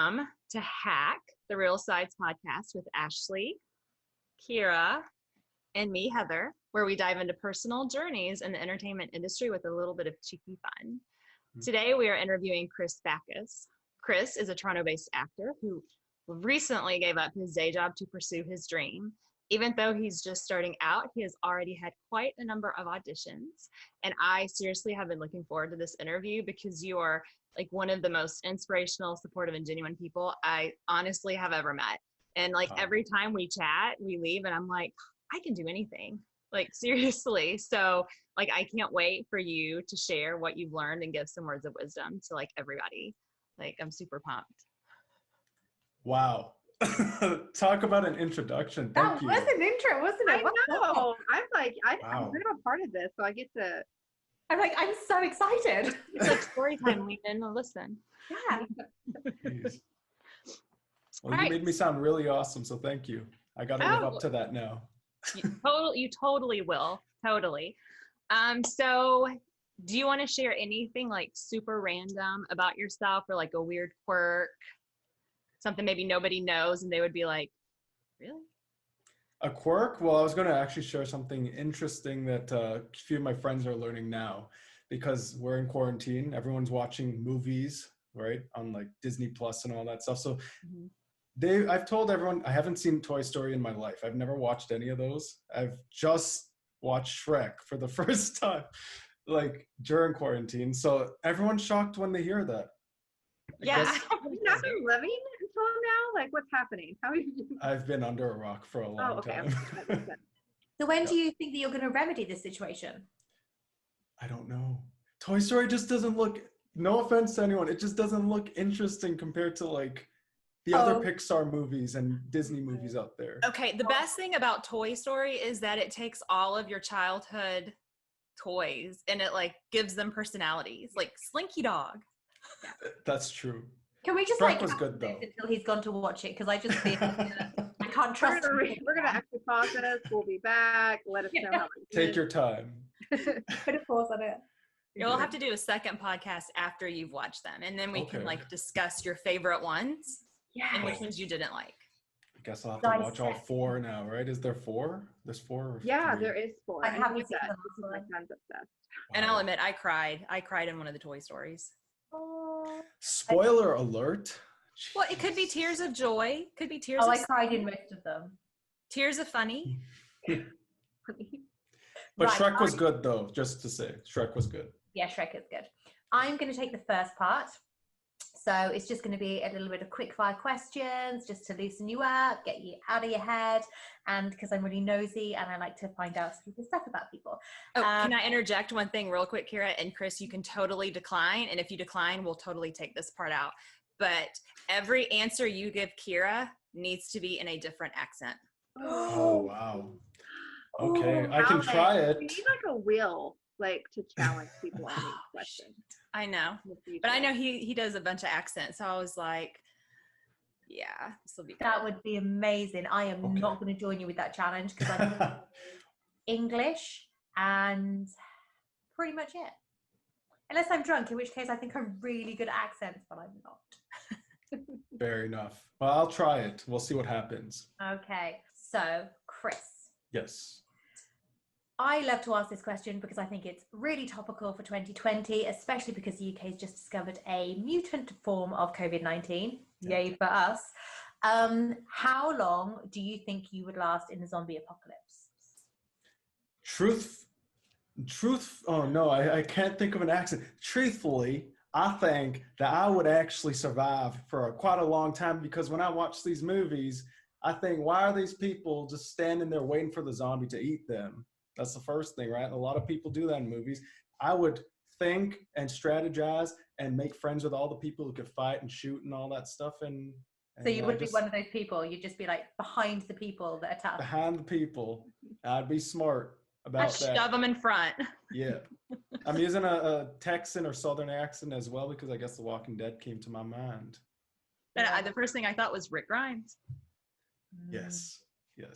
Welcome to Hack, the Real Sides podcast with Ashley, Keira, and me, Heather, where we dive into personal journeys in the entertainment industry with a little bit of cheeky fun. Today, we are interviewing Chris Bacchus. Chris is a Toronto-based actor who recently gave up his day job to pursue his dream. Even though he's just starting out, he has already had quite a number of auditions. And I seriously have been looking forward to this interview because you are like one of the most inspirational, supportive, and genuine people I honestly have ever met. And like every time we chat, we leave and I'm like, I can do anything. Like seriously. So like, I can't wait for you to share what you've learned and give some words of wisdom to like everybody. Like, I'm super pumped. Wow. Talk about an introduction. Thank you. That was an intro, wasn't it? I know. I'm like, I'm kind of a part of this, so I get to. I'm like, I'm so excited. It's like story time. Lean in and listen. Yeah. Jeez. Well, you made me sound really awesome, so thank you. I got to live up to that now. You totally will. Totally. So do you want to share anything like super random about yourself or like a weird quirk? Something maybe nobody knows and they would be like, really? A quirk? Well, I was going to actually share something interesting that a few of my friends are learning now because we're in quarantine. Everyone's watching movies, right? On like Disney Plus and all that stuff. So I've told everyone I haven't seen Toy Story in my life. I've never watched any of those. I've just watched Shrek for the first time, like during quarantine. So everyone's shocked when they hear that. Yeah. Have you not been living until now? Like, what's happening? How are you? I've been under a rock for a long time. So when do you think that you're going to remedy this situation? I don't know. Toy Story just doesn't look, no offense to anyone, it just doesn't look interesting compared to like the other Pixar movies and Disney movies out there. Okay, the best thing about Toy Story is that it takes all of your childhood toys and it like gives them personalities, like Slinky Dog. That's true. Can we just Shrek was good though until he's gone to watch it? Because I just feel I can't trust him. We're gonna actually pause this. We'll be back. Let us know how it Take your time. Put a pause on it. You'll have to do a second podcast after you've watched them, and then we can like discuss your favorite ones and which ones you didn't like. I guess I'll have to watch all four now, right? Is there four? There's four. Or yeah, three? there is four. I haven't seen them. My son's obsessed. And I'll admit, I cried. I cried in one of the Toy Stories. Spoiler alert. Well, it could be tears of joy. Could be tears. I cried in most of them. Tears of funny. But Shrek was good though, just to say. Shrek was good. Yeah, Shrek is good. I'm going to take the first part. So it's just going to be a little bit of quick fire questions just to loosen you up, get you out of your head. And because I'm really nosy and I like to find out stupid stuff about people. Oh, can I interject one thing real quick, Keira? And Chris, you can totally decline. And if you decline, we'll totally take this part out. But every answer you give Keira needs to be in a different accent. Oh, wow. Okay, I can try it. You need like a wheel, like to challenge people on these questions. I know, but I know he does a bunch of accents. So I was like, yeah, this will be good. That would be amazing. I am not going to join you with that challenge because I'm English and pretty much it. Unless I'm drunk, in which case I think I'm really good at accents, but I'm not. Fair enough. Well, I'll try it. We'll see what happens. Okay, so Chris. Yes. I love to ask this question because I think it's really topical for 2020, especially because the UK has just discovered a mutant form of COVID-19. Yay for us. How long do you think you would last in the zombie apocalypse? Truth. Oh no, I can't think of an accent. Truthfully, I think that I would actually survive for quite a long time because when I watch these movies, I think, why are these people just standing there waiting for the zombie to eat them? That's the first thing, right? And a lot of people do that in movies. I would think and strategize and make friends with all the people who could fight and shoot and all that stuff. And so you would be one of those people. You'd just be like behind the people that attack. Behind the people. I'd be smart about that. Shove them in front. Yeah. I'm using a Texan or Southern accent as well because I guess The Walking Dead came to my mind. The first thing I thought was Rick Grimes. Yes.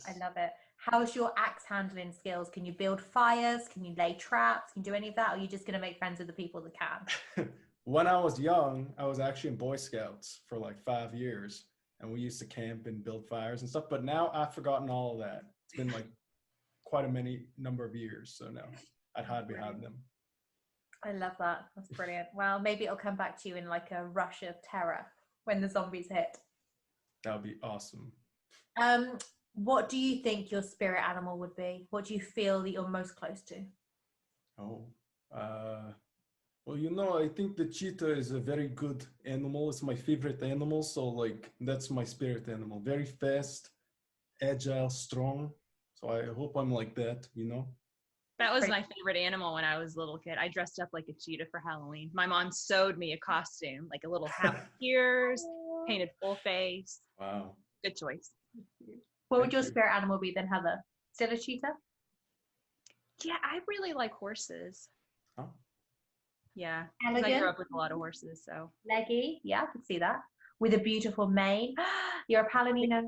I love it. How's your axe handling skills? Can you build fires? Can you lay traps? Can you do any of that? Or are you just going to make friends with the people that can? when I was young, I was actually in Boy Scouts for like 5 years, and we used to camp and build fires and stuff. But now I've forgotten all of that. It's been like quite a many number of years, so no, I'd hide behind them. I love that. That's brilliant. Well, maybe it'll come back to you in like a rush of terror when the zombies hit. That would be awesome. What do you think your spirit animal would be? What do you feel that you're most close to? Oh, well, you know, I think the cheetah is a very good animal. It's my favorite animal, so like that's my spirit animal. Very fast, agile, strong. So I hope I'm like that, you know? That was my favorite animal when I was a little kid. I dressed up like a cheetah for Halloween. My mom sewed me a costume, like a little hat with ears, painted full face. Wow. Good choice. What would your spirit animal be then, Heather? Still a cheetah? Yeah, I really like horses. Oh. Yeah, 'cause I Elegant. grew up with a lot of horses, so. Leggy. Yeah, I can see that. With a beautiful mane. You're a Palomino.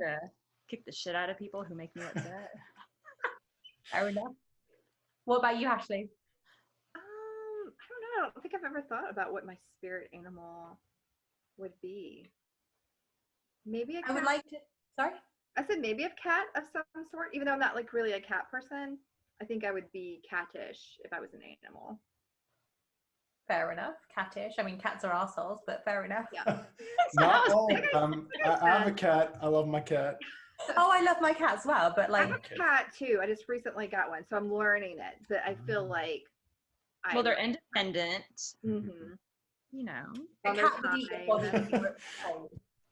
Kick the shit out of people who make me upset. Fair enough. What about you, Ashley? I don't know. I don't think I've ever thought about what my spirit animal would be. Maybe a cat. I would like to. Sorry? I said maybe a cat of some sort, even though I'm not like really a cat person. I think I would be cattish if I was an animal. Fair enough. Cattish. I mean, cats are arseholes, but fair enough. Yeah. Not all of them. I have a cat. I love my cat. Oh, I love my cat as well, but I like, have a cat too. I just recently got one, so I'm learning it. But I feel like Well, they're independent, Mm-hmm. you know. a cat would eat your body.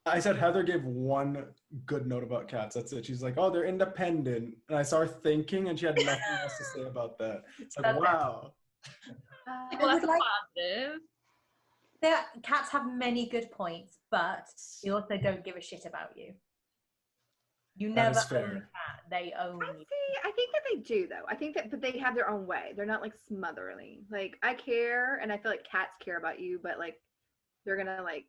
I said Heather gave one good note about cats. That's it. She's like, oh, they're independent. And I started thinking, and she had nothing else to say about that. It's like, That's it. wow. Well, I that's would like- positive. Cats have many good points, but they also don't give a shit about you. You That never is fair. own a cat; they own you. I think that they do though. I think that, but they have their own way. They're not like smotherly. Like I care, and I feel like cats care about you, but like they're gonna like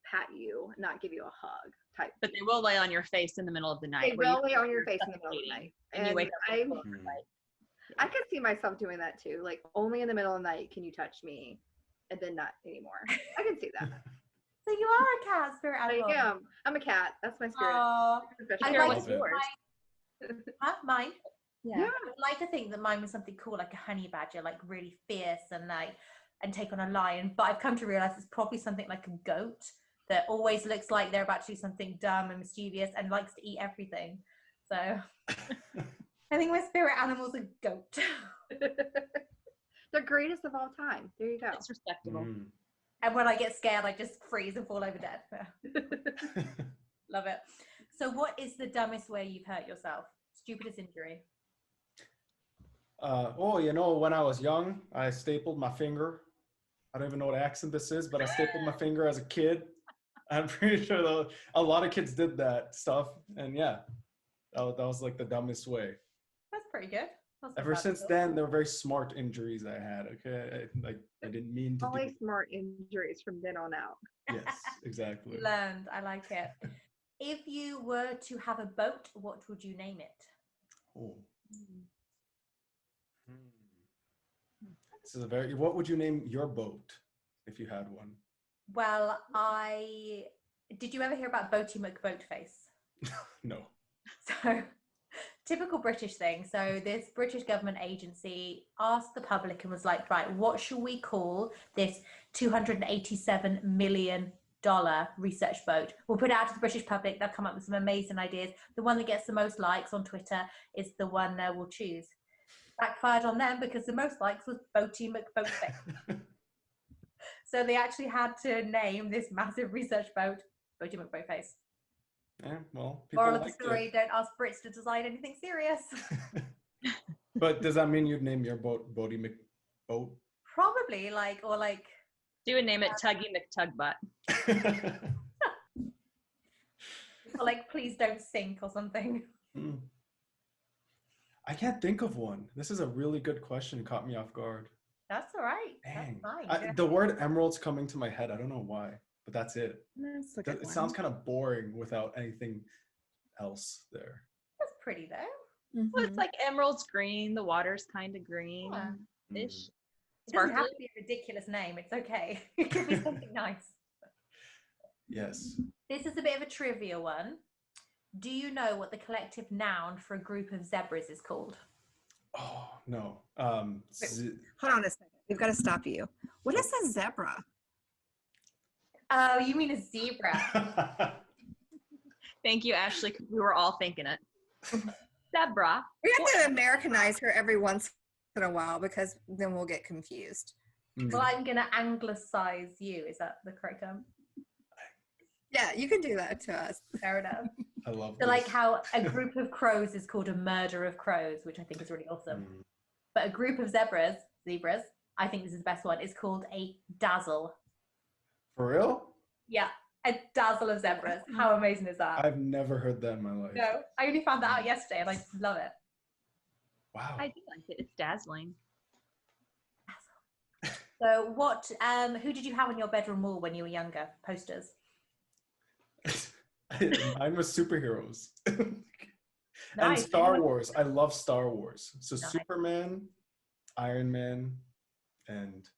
pat you, not give you a hug type. But they will lay on your face in the middle of the night. They where you will lay think on your you're face in the middle of the suffocating, night, and you wake up. I Hmm. I could see myself doing that too. Like only in the middle of the night can you touch me, and then not anymore. I can see that. So you are a cat spirit I animal. am. I'm a cat. That's my spirit. Aw. Special I Here, like what's it. yours? Huh? Mine. Yeah. Yeah. I would like to think that mine was something cool, like a honey badger, like really fierce and take on a lion. But I've come to realize it's probably something like a goat that always looks like they're about to do something dumb and mischievous and likes to eat everything. So I think my spirit animal's a goat. The greatest of all time. There you go. It's respectable. Mm. And when I get scared, I just freeze and fall over dead. Love it. So what is the dumbest way you've hurt yourself? Stupidest injury. When I was young, I stapled my finger. I don't even know what accent this is, but I stapled my finger as a kid. I'm pretty sure a lot of kids did that stuff. And yeah, that was like the dumbest way. That's pretty good. That's not Ever bad since at all. then, they were very smart injuries I had. Okay, I didn't mean to do Only it. smart injuries from then on out. Yes, exactly. Learned. I like it. If you were to have a boat, what would you name it? Oh. This is what would you name your boat if you had one? Well, did you ever hear about Boaty McBoatface? No. So, typical British thing. So, this British government agency asked the public and was like, right, what shall we call this $287 million research boat? We'll put it out to the British public. They'll come up with some amazing ideas. The one that gets the most likes on Twitter is the one we'll choose. Backfired on them because the most likes was Boaty McBoatface. So they actually had to name this massive research boat Boaty McBoatface. Yeah, well, people Moral of the liked story, don't ask Brits to design anything serious. it. But does that mean you'd name your boat Bodie McBoat? Probably Do and name it Tuggy McTugbutt. or like please don't sink or something. I can't think of one. This is a really good question. It caught me off guard. That's all right. Dang. That's fine. The word emerald's coming to my head. I don't know why, but that's it. That's a good It one. sounds kind of boring without anything else there. That's pretty though. Well, it's like emerald's green. The water's kind of green. Yeah. Ish. It doesn't have Sparkly. to be a ridiculous name. It's okay. It could be something nice. Yes. This is a bit of a trivia one. Do you know what the collective noun for a group of zebras is called? Oh, no. Hold on a second. We've got to stop you. What is a zebra? Oh, you mean a zebra? Thank you, Ashley. We were all thinking it. Zebra. We have to Americanize her every once in a while because then we'll get confused. Well, I'm going to anglicize you. Is that the correct term? Yeah, you can do that to us. Fair enough. I love So, like this. how a group of crows is called a murder of crows, which I think is really awesome. But a group of zebras, I think this is the best one, is called a dazzle. For real? Yeah, a dazzle of zebras. How amazing is that? I've never heard that in my life. No, I only found that out yesterday and I love it. Wow. I do like it. It's dazzling. So who did you have on your bedroom wall when you were younger? Posters? Mine was superheroes. And Nice. Star Wars. I love Star Wars. So Nice. Superman, Iron Man, and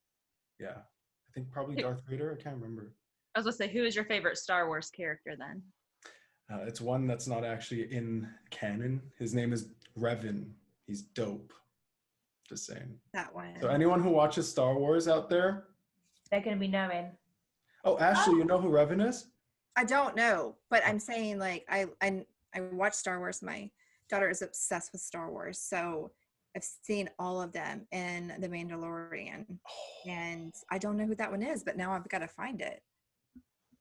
yeah, I think probably Darth Vader. I can't remember. I was gonna say, who is your favorite Star Wars character then? It's one that's not actually in canon. His name is Revan. He's dope. Just saying. That one. So anyone who watches Star Wars out there? They're going to be knowing. Oh, Ashley, you know who Revan is? I don't know, but I'm saying like I watch Star Wars. My daughter is obsessed with Star Wars, so I've seen all of them in The Mandalorian, and I don't know who that one is, but now I've got to find it.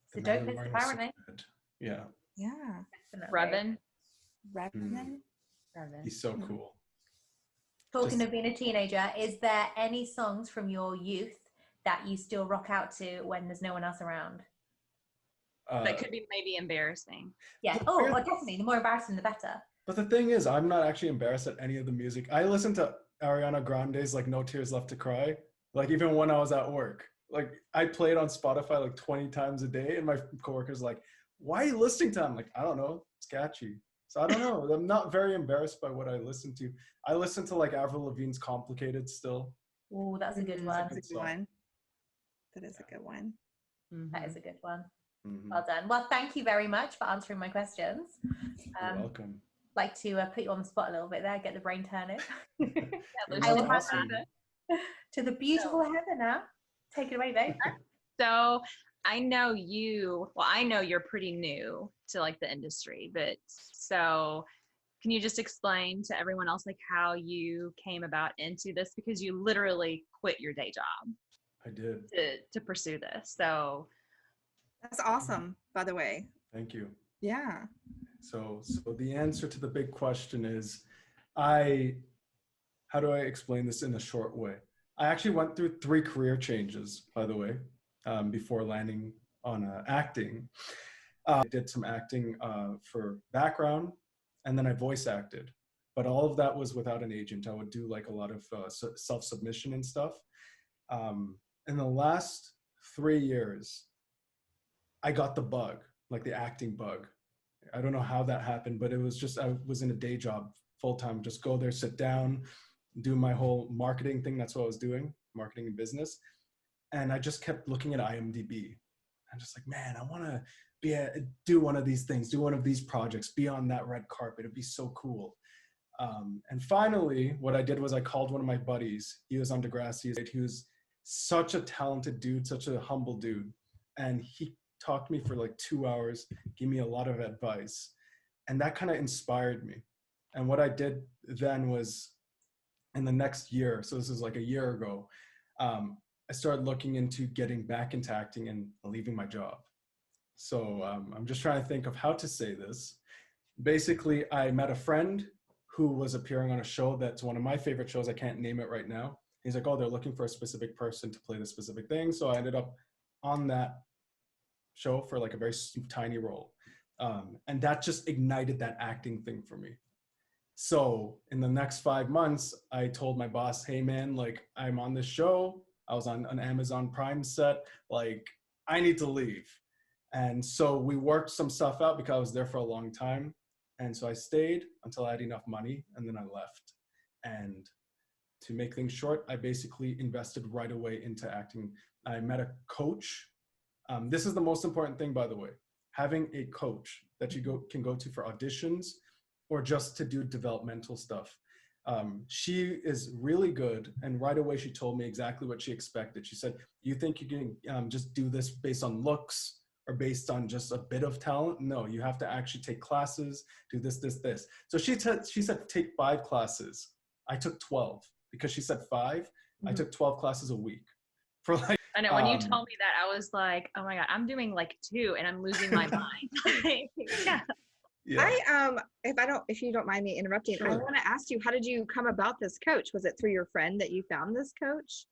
So The don't miss Mandalorian is apparently. so good. Yeah, Yeah, Revan. Revan. he's so cool. Talking Just- of being a teenager, is there any songs from your youth that you still rock out to when there's no one else around? That could be maybe embarrassing. Yeah. The Oh, weird- well, definitely. The more embarrassing, the better. But the thing is, I'm not actually embarrassed at any of the music. I listen to Ariana Grande's like No Tears Left to Cry, like even when I was at work. Like I play it on Spotify like 20 times a day, and my coworkers like, why are you listening to it? I'm like, I don't know, it's catchy. So I don't know. I'm not very embarrassed by what I listen to. I listen to like Avril Lavigne's Complicated still. Oh, that's a good one. That's a good one. That is a good one. That is a good one. Mhm. Well done. Well, thank you very much for answering my questions. You're welcome. Like to put you on the spot a little bit there, get the brain turning. It Yeah, was I will awesome. To the beautiful Heather now. Take it away, babe. So I know you're pretty new to like the industry, but so can you just explain to everyone else like how you came about into this? Because you literally quit your day job I did. to pursue this. So That's awesome, by the way. Thank you. Yeah. So the answer to the big question is, how do I explain this in a short way? I actually went through 3 career changes, by the way, before landing on acting. I did some acting for background, and then I voice acted. But all of that was without an agent. I would do like a lot of self-submission and stuff. In the last 3 years, I got the bug, like the acting bug. I don't know how that happened, but it was just, I was in a day job full time, just go there, sit down, do my whole marketing thing. That's what I was doing, marketing and business. And I just kept looking at IMDb. I'm just like, man, I want to do one of these things, do one of these projects, be on that red carpet. It'd be so cool. And finally, what I did was I called one of my buddies. He was on Degrassi. He was such a talented dude, such a humble dude. And he talked to me for like 2 hours, gave me a lot of advice. And that kind of inspired me. And what I did then was in the next year, so this is like a year ago, I started looking into getting back into acting and leaving my job. So I'm just trying to think of how to say this. Basically, I met a friend who was appearing on a show that's one of my favorite shows. I can't name it right now. He's like, oh, they're looking for a specific person to play this specific thing. So I ended up on that show for like a very tiny role. And that just ignited that acting thing for me. So in the next 5 months, I told my boss, hey man, like I'm on this show. I was on an Amazon Prime set. Like I need to leave. And so we worked some stuff out because I was there for a long time. And so I stayed until I had enough money and then I left. And to make things short, I basically invested right away into acting. I met a coach. This is the most important thing, by the way, having a coach that you can go to for auditions or just to do developmental stuff. She is really good. And right away, she told me exactly what she expected. She said, you think you can just do this based on looks or based on just a bit of talent? No, you have to actually take classes, do this, this, this. So she said, take 5 classes. I took 12 because she said 5. I took 12 classes a week for like, I know when you told me that, I was like, oh my God, I'm doing like 2 and I'm losing my mind. Yeah. yeah. If you don't mind me interrupting, I Sure. want to ask you, how did you come about this coach? Was it through your friend that you found this coach?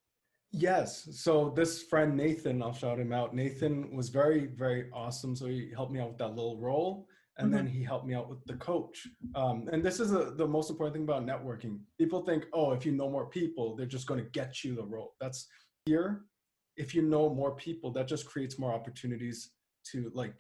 Yes. So this friend, Nathan, I'll shout him out. Nathan was very, very awesome. So he helped me out with that little role. And then he helped me out with the coach. And this is the most important thing about networking. People think, oh, if you know more people, they're just going to get you the role. That's here. If you know more people, that just creates more opportunities to like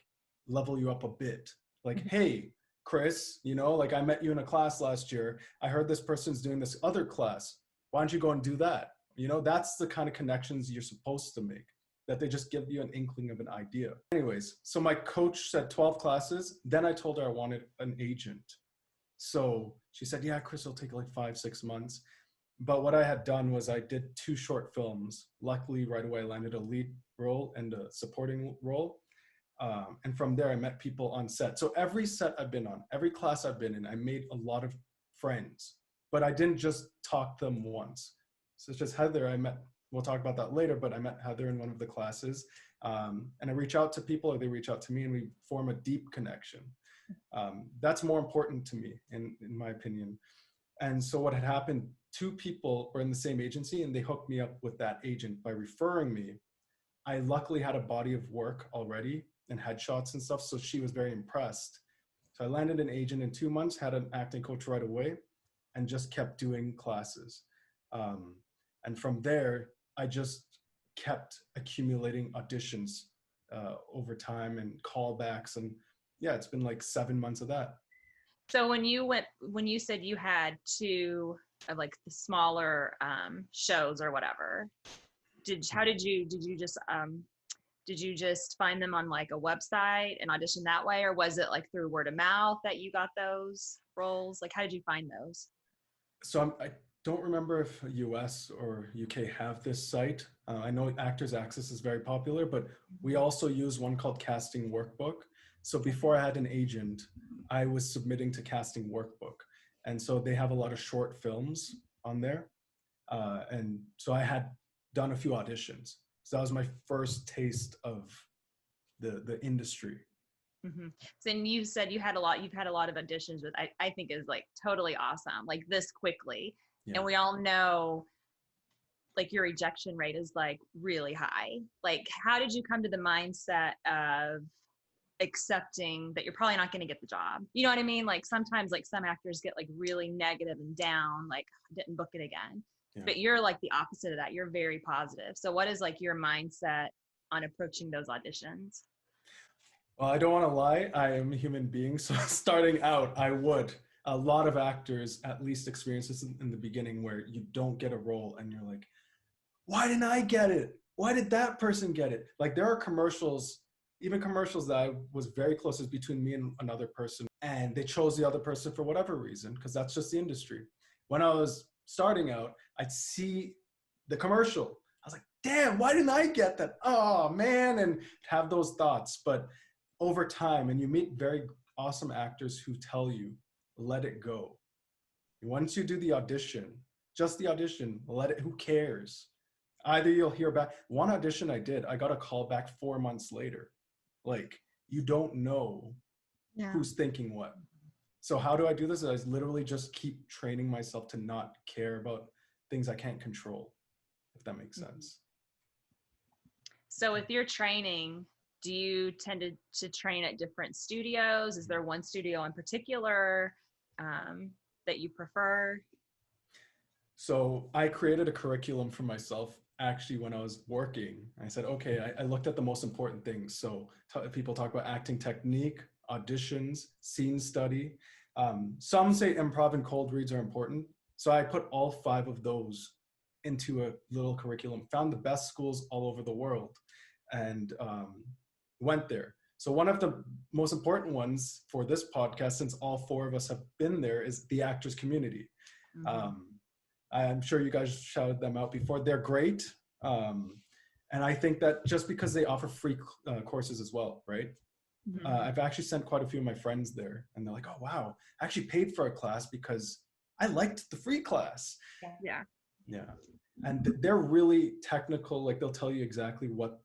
level you up a bit. Like, hey, Chris, you know, like I met you in a class last year. I heard this person's doing this other class. Why don't you go and do that? You know, that's the kind of connections you're supposed to make, that they just give you an inkling of an idea. Anyways, so my coach said 12 classes. Then I told her I wanted an agent. So she said, yeah, Chris, it'll take like 5-6 months. But what I had done was I did 2 short films. Luckily, right away, I landed a lead role and a supporting role. And from there, I met people on set. So every set I've been on, every class I've been in, I made a lot of friends. But I didn't just talk to them once. So it's just Heather, we'll talk about that later, but I met Heather in one of the classes. And I reach out to people or they reach out to me and we form a deep connection. That's more important to me, in my opinion. And so what had happened, 2 people were in the same agency and they hooked me up with that agent by referring me. I luckily had a body of work already and headshots and stuff. So she was very impressed. So I landed an agent in 2 months, had an acting coach right away, and just kept doing classes. And from there, I just kept accumulating auditions over time and callbacks. And yeah, it's been like 7 months of that. So when you said you had 2 of like the smaller shows or whatever, did you just find them on like a website and audition that way, or was it like through word of mouth that you got those roles? Like, how did you find those? So I don't remember if US or UK have this site. I know Actors Access is very popular, but we also use one called Casting Workbook. So before I had an agent, I was submitting to Casting Workbook. And so they have a lot of short films on there. And so I had done a few auditions. So that was my first taste of the industry. Mm-hmm. So and you said you've had a lot of auditions with, I think is like totally awesome, like this quickly. Yeah. And we all know like your rejection rate is like really high. Like, how did you come to the mindset of accepting that you're probably not going to get the job? You know what I mean? Like sometimes like some actors get like really negative and down, like didn't book it again. Yeah. But you're like the opposite of that. You're very positive. So what is like your mindset on approaching those auditions? Well, I don't want to lie. I am a human being. So starting out, a lot of actors at least experience this in the beginning where you don't get a role and you're like, why didn't I get it? Why did that person get it? Like there are commercials, even commercials that I was very close as between me and another person, and they chose the other person for whatever reason, because that's just the industry. When I was starting out, I'd see the commercial. I was like, damn, why didn't I get that? Oh man, and have those thoughts. But over time, and you meet very awesome actors who tell you, let it go. Once you do the audition, just the audition, let it, who cares? Either you'll hear back. One audition I did, I got a call back 4 months later. Like, you don't know who's thinking what. So how do I do this? I literally just keep training myself to not care about things I can't control, if that makes sense. So with your training, do you tend to train at different studios? Is there one studio in particular that you prefer? So I created a curriculum for myself actually when I was working. I said, okay, I looked at the most important things. So people talk about acting technique, auditions, scene study. Some say improv and cold reads are important. So I put all 5 of those into a little curriculum, found the best schools all over the world, and went there. So one of the most important ones for this podcast, since all 4 of us have been there, is the actors community. I'm sure you guys shouted them out before. They're great. And I think that just because they offer free courses as well, right? I've actually sent quite a few of my friends there, and they're like, oh, wow, I actually paid for a class because I liked the free class. Yeah. And they're really technical. Like, they'll tell you exactly what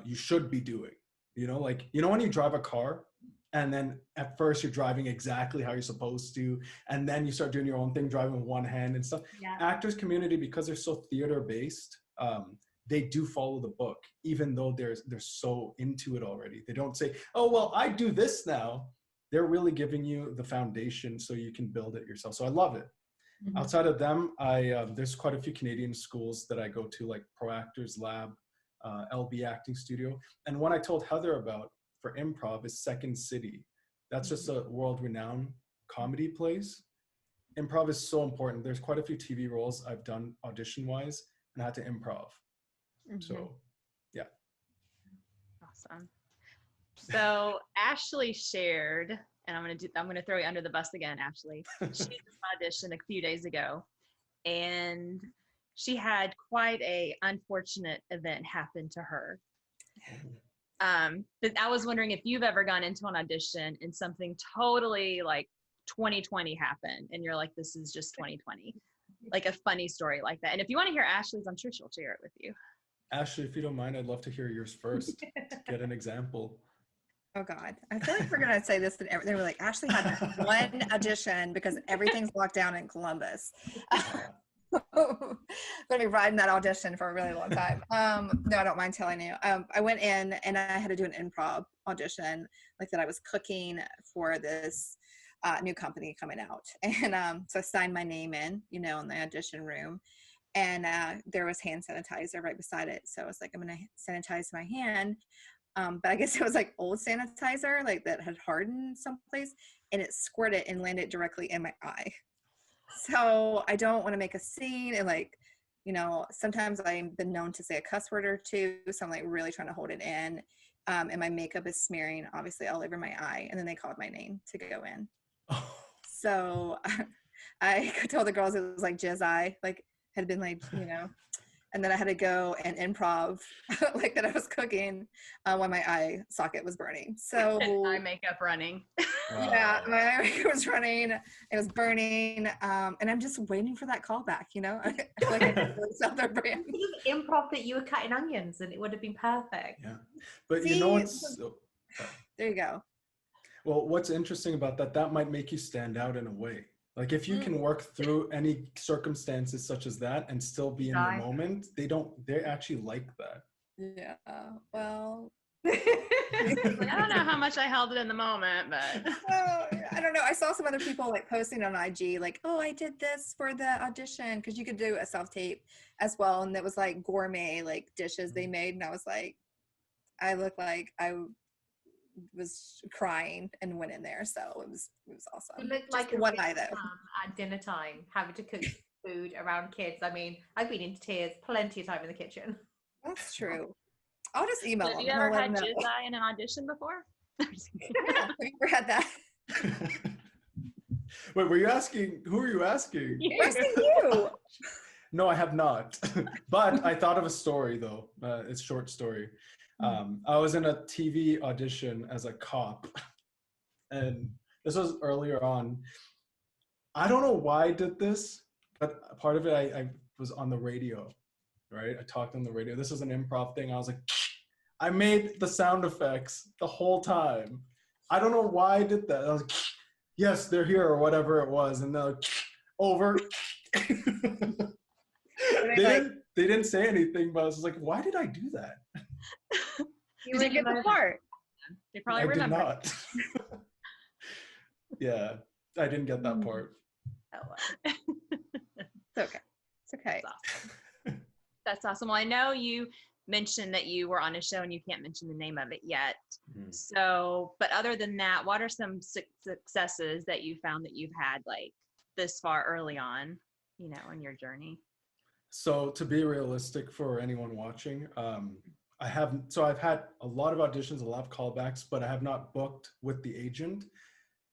you should be doing. Like, when you drive a car and then at first you're driving exactly how you're supposed to, and then you start doing your own thing, driving with one hand and stuff. Actors community, because they're so theater based, they do follow the book, even though they're so into it already. They don't say, oh, well, I do this now. They're really giving you the foundation so you can build it yourself. So I love it. Outside of them, there's quite a few Canadian schools that I go to, like Pro Actors Lab, LB Acting Studio. And one I told Heather about for improv is Second City. That's just a world-renowned comedy place. Improv is so important. There's quite a few TV roles I've done audition-wise, and I had to improv. So, yeah. Awesome. So Ashley shared, and I'm gonna throw you under the bus again, Ashley. She did this audition a few days ago, and she had quite a unfortunate event happen to her. But I was wondering if you've ever gone into an audition and something totally like 2020 happened, and you're like, this is just 2020, like a funny story like that. And if you want to hear Ashley's, I'm sure she'll share it with you. Ashley, if you don't mind, I'd love to hear yours first. Get an example. Oh God, I feel like we're gonna say this. They were like, Ashley had one audition because everything's locked down in Columbus. I'm gonna be riding that audition for a really long time. No, I don't mind telling you. I went in and I had to do an improv audition, like that I was cooking for this new company coming out, and so I signed my name in, in the audition room. And there was hand sanitizer right beside it. So I was like, I'm going to sanitize my hand. But I guess it was like old sanitizer, like that had hardened someplace, and it squirted and landed directly in my eye. So I don't want to make a scene. And sometimes I've been known to say a cuss word or two. So I'm like really trying to hold it in. And my makeup is smearing obviously all over my eye. And then they called my name to go in. So I told the girls it was like jizz eye, like, had been like, and then I had to go and improv like that I was cooking when my eye socket was burning. So eye makeup running. Yeah, my eye makeup was running. It was burning. And I'm just waiting for that call back, I feel like I could really sell their brand. Improv that you were cutting onions and it would have been perfect. Yeah. But there you go. Well, what's interesting about that might make you stand out in a way. Like if you can work through any circumstances such as that and still be in the moment, they actually like that. Yeah. Well, I don't know how much I held it in the moment, but I don't know. I saw some other people like posting on IG like, oh, I did this for the audition, because you could do a self-tape as well. And it was like gourmet like dishes they made. And I was like, I looked like I was crying and went in there, so it was awesome. It looked like one eye though. At dinner time, having to cook food around kids. I mean, I've been into tears plenty of time in the kitchen. That's true. I'll just email them. Have you ever had jizz eye in an audition before? Have you ever had that? Wait, were you asking? Who are you asking? I'm asking you. No, I have not. But I thought of a story though. It's a short story. I was in a TV audition as a cop, and this was earlier on. I don't know why I did this, but part of it, I was on the radio, right? I talked on the radio. This was an improv thing. I was like, I made the sound effects the whole time. I don't know why I did that. I was like, yes, they're here, or whatever it was. And they're like, over. They didn't say anything, but I was like, why did I do that? You didn't get the part. They probably remember. I did not. Yeah, I didn't get that part. Oh, well. It's okay. It's okay. That's awesome. That's awesome. Well, I know you mentioned that you were on a show and you can't mention the name of it yet. So, but other than that, what are some successes that you found that you've had like this far early on? you know, in your journey? So to be realistic for anyone watching, I've had a lot of auditions, a lot of callbacks, but I have not booked with the agent.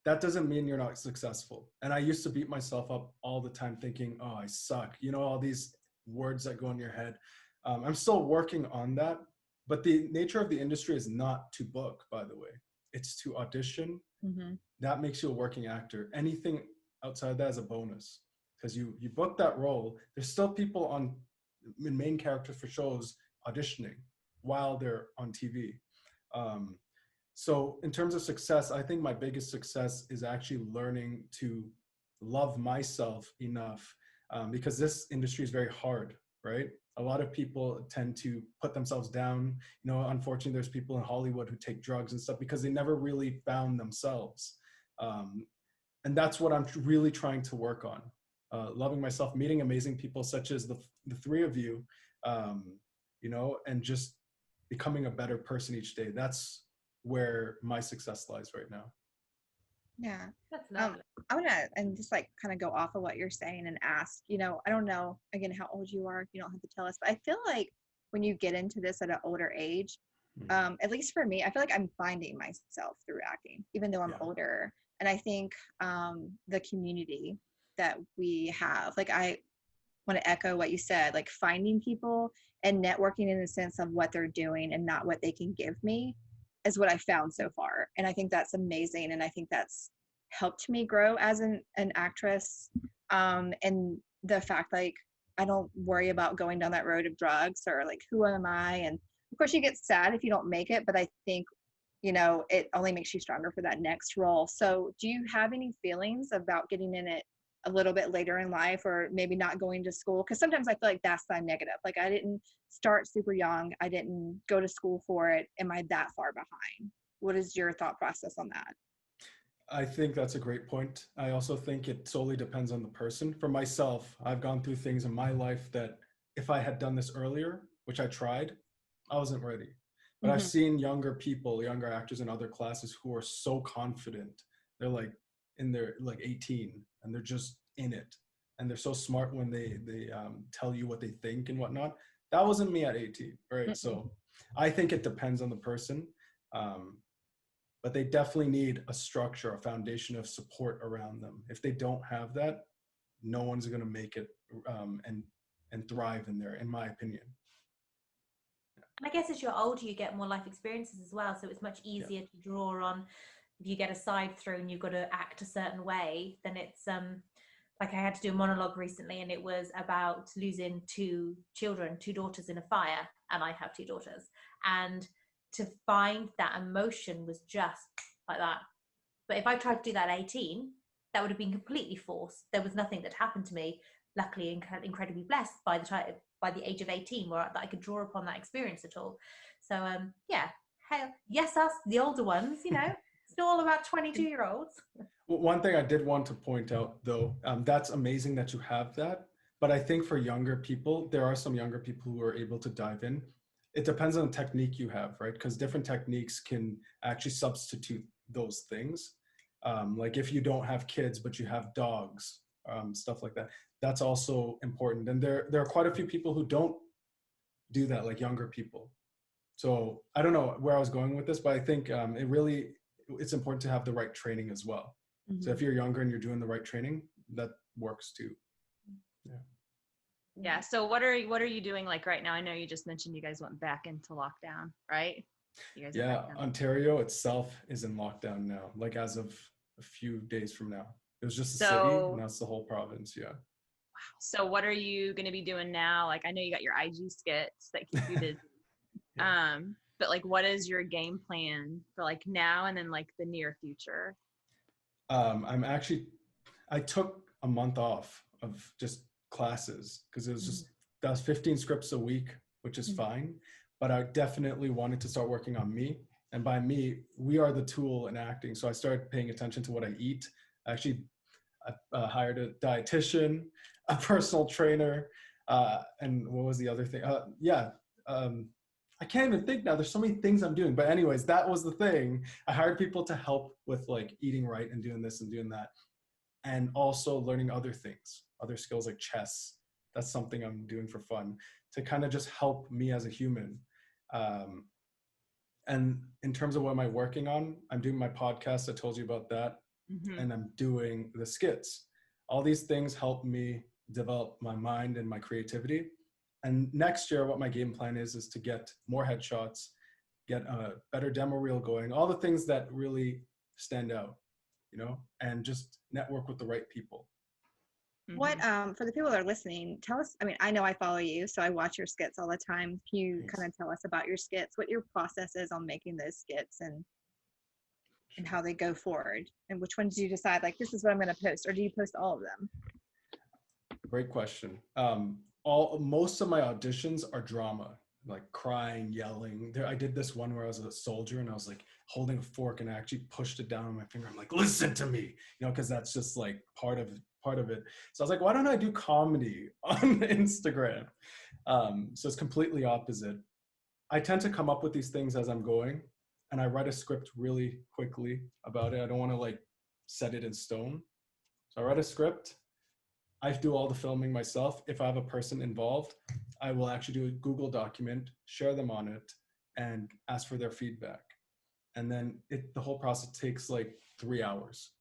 That doesn't mean you're not successful. And I used to beat myself up all the time thinking, oh, I suck. You know, all these words that go in your head. I'm still working on that, but the nature of the industry is not to book, by the way. It's to audition. Mm-hmm. That makes you a working actor. Anything outside that is a bonus, because you book that role. There's still people in main characters for shows auditioning while they're on TV. So in terms of success, I think my biggest success is actually learning to love myself enough, because this industry is very hard, right? A lot of people tend to put themselves down. You know, unfortunately, there's people in Hollywood who take drugs and stuff because they never really found themselves. And that's what I'm really trying to work on. Loving myself, meeting amazing people such as the three of you, you know, and just becoming a better person each day. That's where my success lies right now. Yeah. That's lovely. I want to, and just like kind of go off of what you're saying and ask, you know, I don't know, again, how old you are, you don't have to tell us, but I feel like when you get into this at an older age, at least for me, I feel like I'm finding myself through acting, even though I'm older. And I think the community that we have, like, I want to echo what you said, like finding people and networking in the sense of what they're doing and not what they can give me is what I found so far. And I think that's amazing. And I think that's helped me grow as an actress. And the fact, like, I don't worry about going down that road of drugs or like, who am I? And of course you get sad if you don't make it, but I think, you know, it only makes you stronger for that next role. So do you have any feelings about getting in it a little bit later in life, or maybe not going to school? Because sometimes I feel like that's the negative. Like, I didn't start super young. I didn't go to school for it. Am I that far behind? What is your thought process on that? I think that's a great point. I also think it solely depends on the person. For myself, I've gone through things in my life that if I had done this earlier, which I tried, I wasn't ready. But I've seen younger people, younger actors in other classes who are so confident. They're like in their like 18 and they're just in it. And they're so smart when they tell you what they think and whatnot. That wasn't me at 18, right? So I think it depends on the person. But they definitely need a structure, a foundation of support around them. If they don't have that, no one's going to make it and thrive in there, in my opinion. And I guess as you're older, you get more life experiences as well. So it's much easier to draw on. If you get a side through and you've got to act a certain way, then it's like I had to do a monologue recently, and it was about losing two daughters in a fire, and I have two daughters. And to find that emotion was just like that. But if I tried to do that at 18, that would have been completely forced. There was nothing that happened to me. Luckily, incredibly blessed by the age of 18, where that I could draw upon that experience at all. So yeah, yes, us, the older ones, you know, it's not all about 22-year-olds. Well, one thing I did want to point out, though, that's amazing that you have that. But I think for younger people, there are some younger people who are able to dive in. It depends on the technique you have, right? Because different techniques can actually substitute those things. Like if you don't have kids, but you have dogs, stuff like that. That's also important. And there are quite a few people who don't do that, like younger people. So I don't know where I was going with this, but I think it's important to have the right training as well. So if you're younger and you're doing the right training, that works too. Yeah. So what are you doing like right now? I know you just mentioned you guys went back into lockdown, right? You guys Ontario itself is in lockdown now, like as of a few days from now. It was just a city, and that's the whole province. Yeah. Wow. So what are you going to be doing now? Like, I know you got your IG skits that keep you busy. But like, what is your game plan for like now and then like the near future? I took a month off of just classes because it was that was 15 scripts a week, which is fine. But I definitely wanted to start working on me. And by me, we are the tool in acting. So I started paying attention to what I eat. I hired a dietitian, a personal trainer, and what was the other thing? I can't even think now. There's so many things I'm doing. But anyways, that was the thing. I hired people to help with like eating right and doing this and doing that. and also learning other things, other skills like chess. That's something I'm doing for fun to kind of just help me as a human. And in terms of what am I working on, I'm doing my podcast. I told you about that. Mhm. And I'm doing the skits. All these things help me develop my mind and my creativity. And next year, what my game plan is to get more headshots, get a better demo reel going, all the things that really stand out, you know, and just network with the right people. What Mhm. for the people that are listening, tell us. I mean, I know I follow you, so I watch your skits all the time. Can you Thanks. kind of tell us about your skits, what your process is on making those skits, and how they go forward, and which ones do you decide like this is what I'm going to post, or do you post all of them? Great question. Most of my auditions are drama, like crying, yelling. I did this one where I was a soldier and I was like holding a fork and I actually pushed it down on my finger. I'm like, listen to me, you know, because that's just like part of it. So I was like, why don't I do comedy on Instagram? So it's completely opposite. I tend to come up with these things as I'm going, and I write a script really quickly about it. I don't want to like set it in stone. So I write a script. I do all the filming myself. If I have a person involved, I will actually do a Google document, share them on it, and ask for their feedback. And then the whole process takes like 3 hours.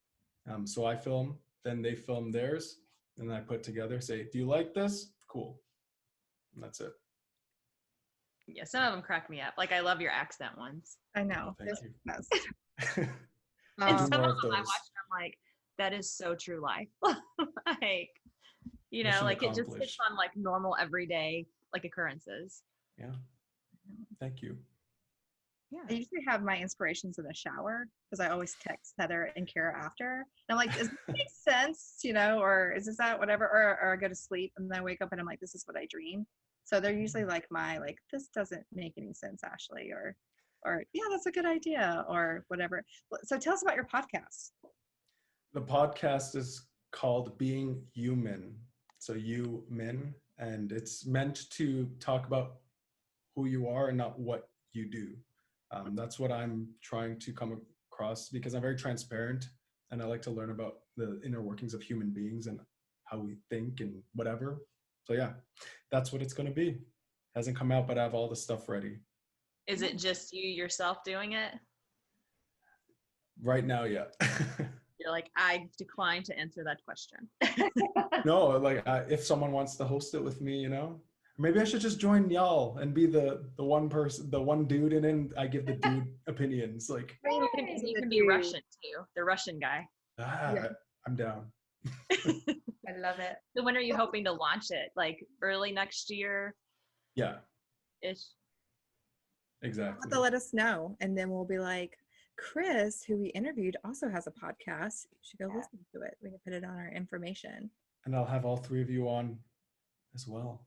So I film, then they film theirs, and I put together, say, do you like this? Cool. And that's it. Yeah, some of them crack me up. Like I love your accent ones. I know. Thank you. Yes. And Do some more of of them I those. watch and I'm like, that is so true life. Like, you know, Mission like it just hits accomplished. on like normal everyday like occurrences. Yeah. Thank you. Yeah. I usually have my inspirations in the shower because I always text Heather and Keira after. And I'm like, does this make sense? You know, or is this that, whatever? Or I go to sleep and then I wake up and I'm like, this is what I dream. So they're usually like this doesn't make any sense, Ashley, or yeah, that's a good idea, or whatever. So tell us about your podcast. The podcast is called Being Human. So you men, and it's meant to talk about who you are and not what you do. That's what I'm trying to come across because I'm very transparent and I like to learn about the inner workings of human beings and how we think and whatever. So yeah, that's what it's going to be. Hasn't come out, but I have all the stuff ready. Is it just you yourself doing it? Right now, yeah. You're like, I decline to answer that question. No, like if someone wants to host it with me, you know, maybe I should just join y'all and be the one person, the one dude, and then I give the dude opinions. Like, You can be Russian too, the Russian guy. Yeah. I'm down. I love it. So when are you hoping to launch it? Like early next year Yeah, ish? exactly. To let us know, and then we'll be like, Chris, who we interviewed, also has a podcast. You should go listen to it. We can put it on our information. And I'll have all three of you on as well,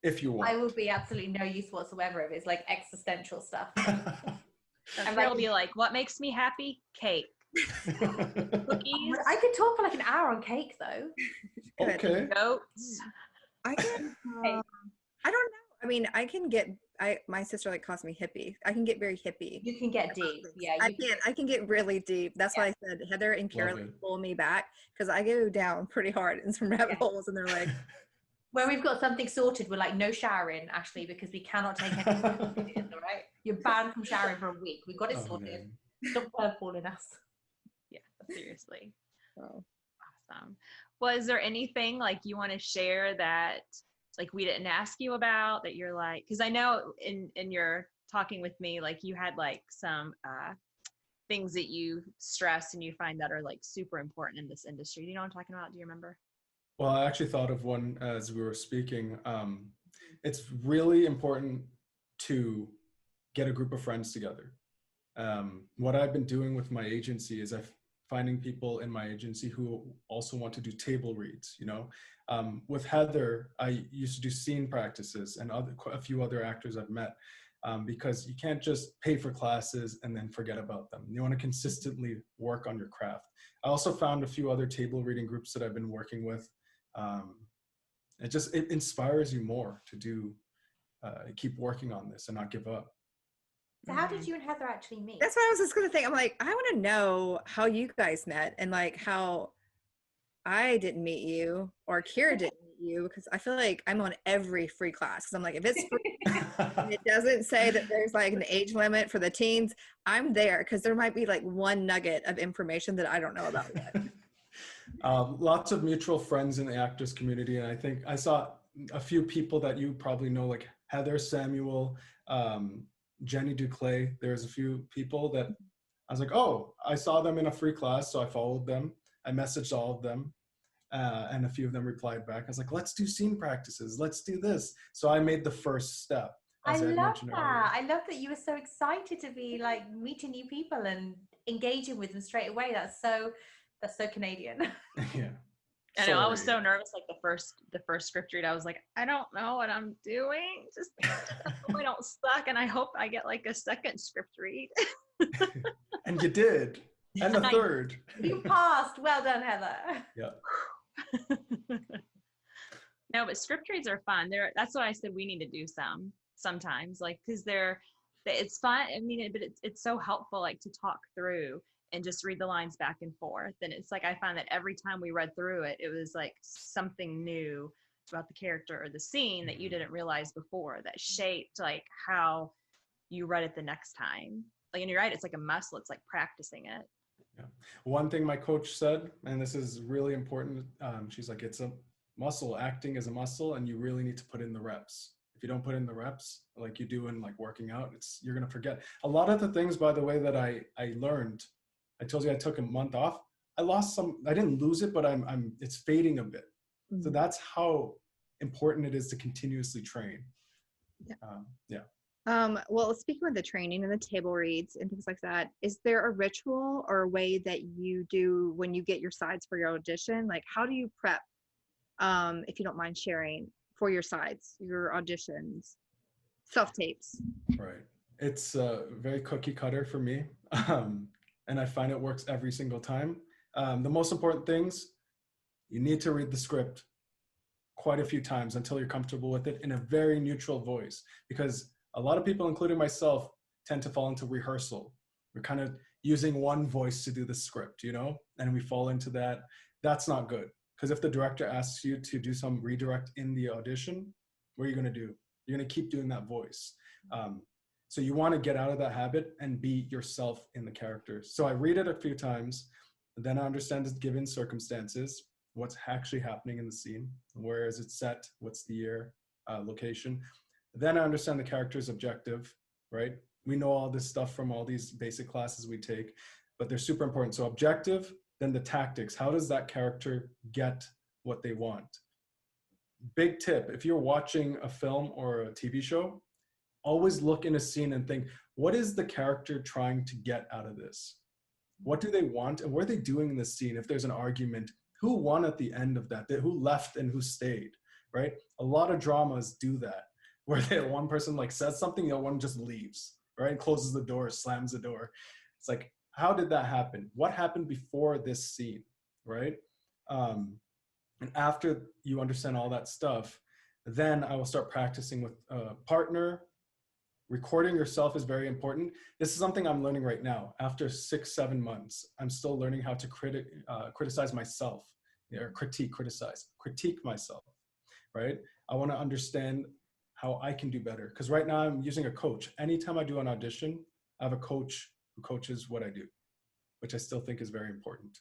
if you want. I will be absolutely no use whatsoever if it's like existential stuff. And I'll be like, what makes me happy? Cake. Cookies. I could talk for like an hour on cake though. Okay. Goats. I can. I don't know. I mean, I can get. My sister like calls me hippie. I can get very hippie. You can get deep. Yeah, I can get really deep. That's why I said Heather and Keira like, pull me back because I go down pretty hard in some rabbit holes, and they're like, when we've got something sorted, we're like, no showering, Ashley, because we cannot take any ideas, all right? You're banned from showering for a week. We've got it sorted. Man. Stop curveballing us. Yeah, seriously. oh. Awesome. Was there anything like you want to share that like we didn't ask you about that you're like, because I know in your talking with me, like you had like some things that you stress and you find that are like super important in this industry. Do you know what I'm talking about? Do you remember? Well, I actually thought of one as we were speaking. It's really important to get a group of friends together. What I've been doing with my agency is I'm finding people in my agency who also want to do table reads, you know. With Heather, I used to do scene practices and a few other actors I've met because you can't just pay for classes and then forget about them. You want to consistently work on your craft. I also found a few other table reading groups that I've been working with. It inspires you more to do, keep working on this and not give up. So how did you and Heather actually meet? That's what I was just gonna think. I'm like, I want to know how you guys met and like how I didn't meet you or Keira didn't meet you, because I feel like I'm on every free class. Because I'm like, if it's free and it doesn't say that there's like an age limit for the teens, I'm there, because there might be like one nugget of information that I don't know about yet. Lots of mutual friends in the actors community, and I think I saw a few people that you probably know, like Heather Samuel, Jenny Duclay. There's a few people that I was like, oh, I saw them in a free class, so I followed them. I messaged all of them, and a few of them replied back. I was like, let's do scene practices. Let's do this. So I made the first step. I As I had love mentioned that. earlier. I love that you were so excited to be like meeting new people and engaging with them straight away. That's so Canadian. Yeah. I know, I was Sorry. so nervous, like the first script read, I was like, I don't know what I'm doing. Just I hope I don't suck, and I hope I get like a second script read. And you did. And a I- third. You passed. Well done, Heather. Yeah. No, but script reads are fun. That's what I said, we need to do sometimes, like, because it's fun. I mean, but it's so helpful, like, to talk through and just read the lines back and forth. And it's like, I find that every time we read through it, it was like something new about the character or the scene that you didn't realize before, that shaped like how you read it the next time. Like, and you're right, it's like a muscle. It's like practicing it. Yeah. One thing my coach said, and this is really important, she's like, it's a muscle. Acting is a muscle, and you really need to put in the reps. If you don't put in the reps, like you do in like working out, you're gonna forget. A lot of the things, by the way, that I learned, I told you I took a month off. I lost some. I didn't lose it, but it's fading a bit. So that's how important it is to continuously train. Yeah. Well, speaking of the training and the table reads and things like that, is there a ritual or a way that you do when you get your sides for your audition? Like, how do you prep, if you don't mind sharing, for your sides, your auditions, self-tapes? Right. It's very cookie cutter for me. And I find it works every single time. The most important things, you need to read the script quite a few times until you're comfortable with it in a very neutral voice, because a lot of people, including myself, tend to fall into rehearsal. We're kind of using one voice to do the script, and we fall into that. That's not good, because if the director asks you to do some redirect in the audition, what are you going to do? You're going to keep doing that voice. So you want to get out of that habit and be yourself in the characters. So I read it a few times, then I understand the given circumstances, what's actually happening in the scene, where is it set, what's the year, location. Then I understand the character's objective, right? We know all this stuff from all these basic classes we take, but they're super important. So objective, then the tactics. How does that character get what they want? Big tip, if you're watching a film or a TV show, always look in a scene and think, what is the character trying to get out of this? What do they want? And what are they doing in the scene? If there's an argument, who won at the end of that? Who left and who stayed, right? A lot of dramas do that, where one person like says something, the other one just leaves, right? Closes the door, slams the door. It's like, how did that happen? What happened before this scene, right? And after you understand all that stuff, then I will start practicing with a partner. Recording yourself is very important. This is something I'm learning right now. After 6-7 months, I'm still learning how to criticize myself, or critique myself, right? I want to understand how I can do better. Because right now I'm using a coach. Anytime I do an audition, I have a coach who coaches what I do, which I still think is very important.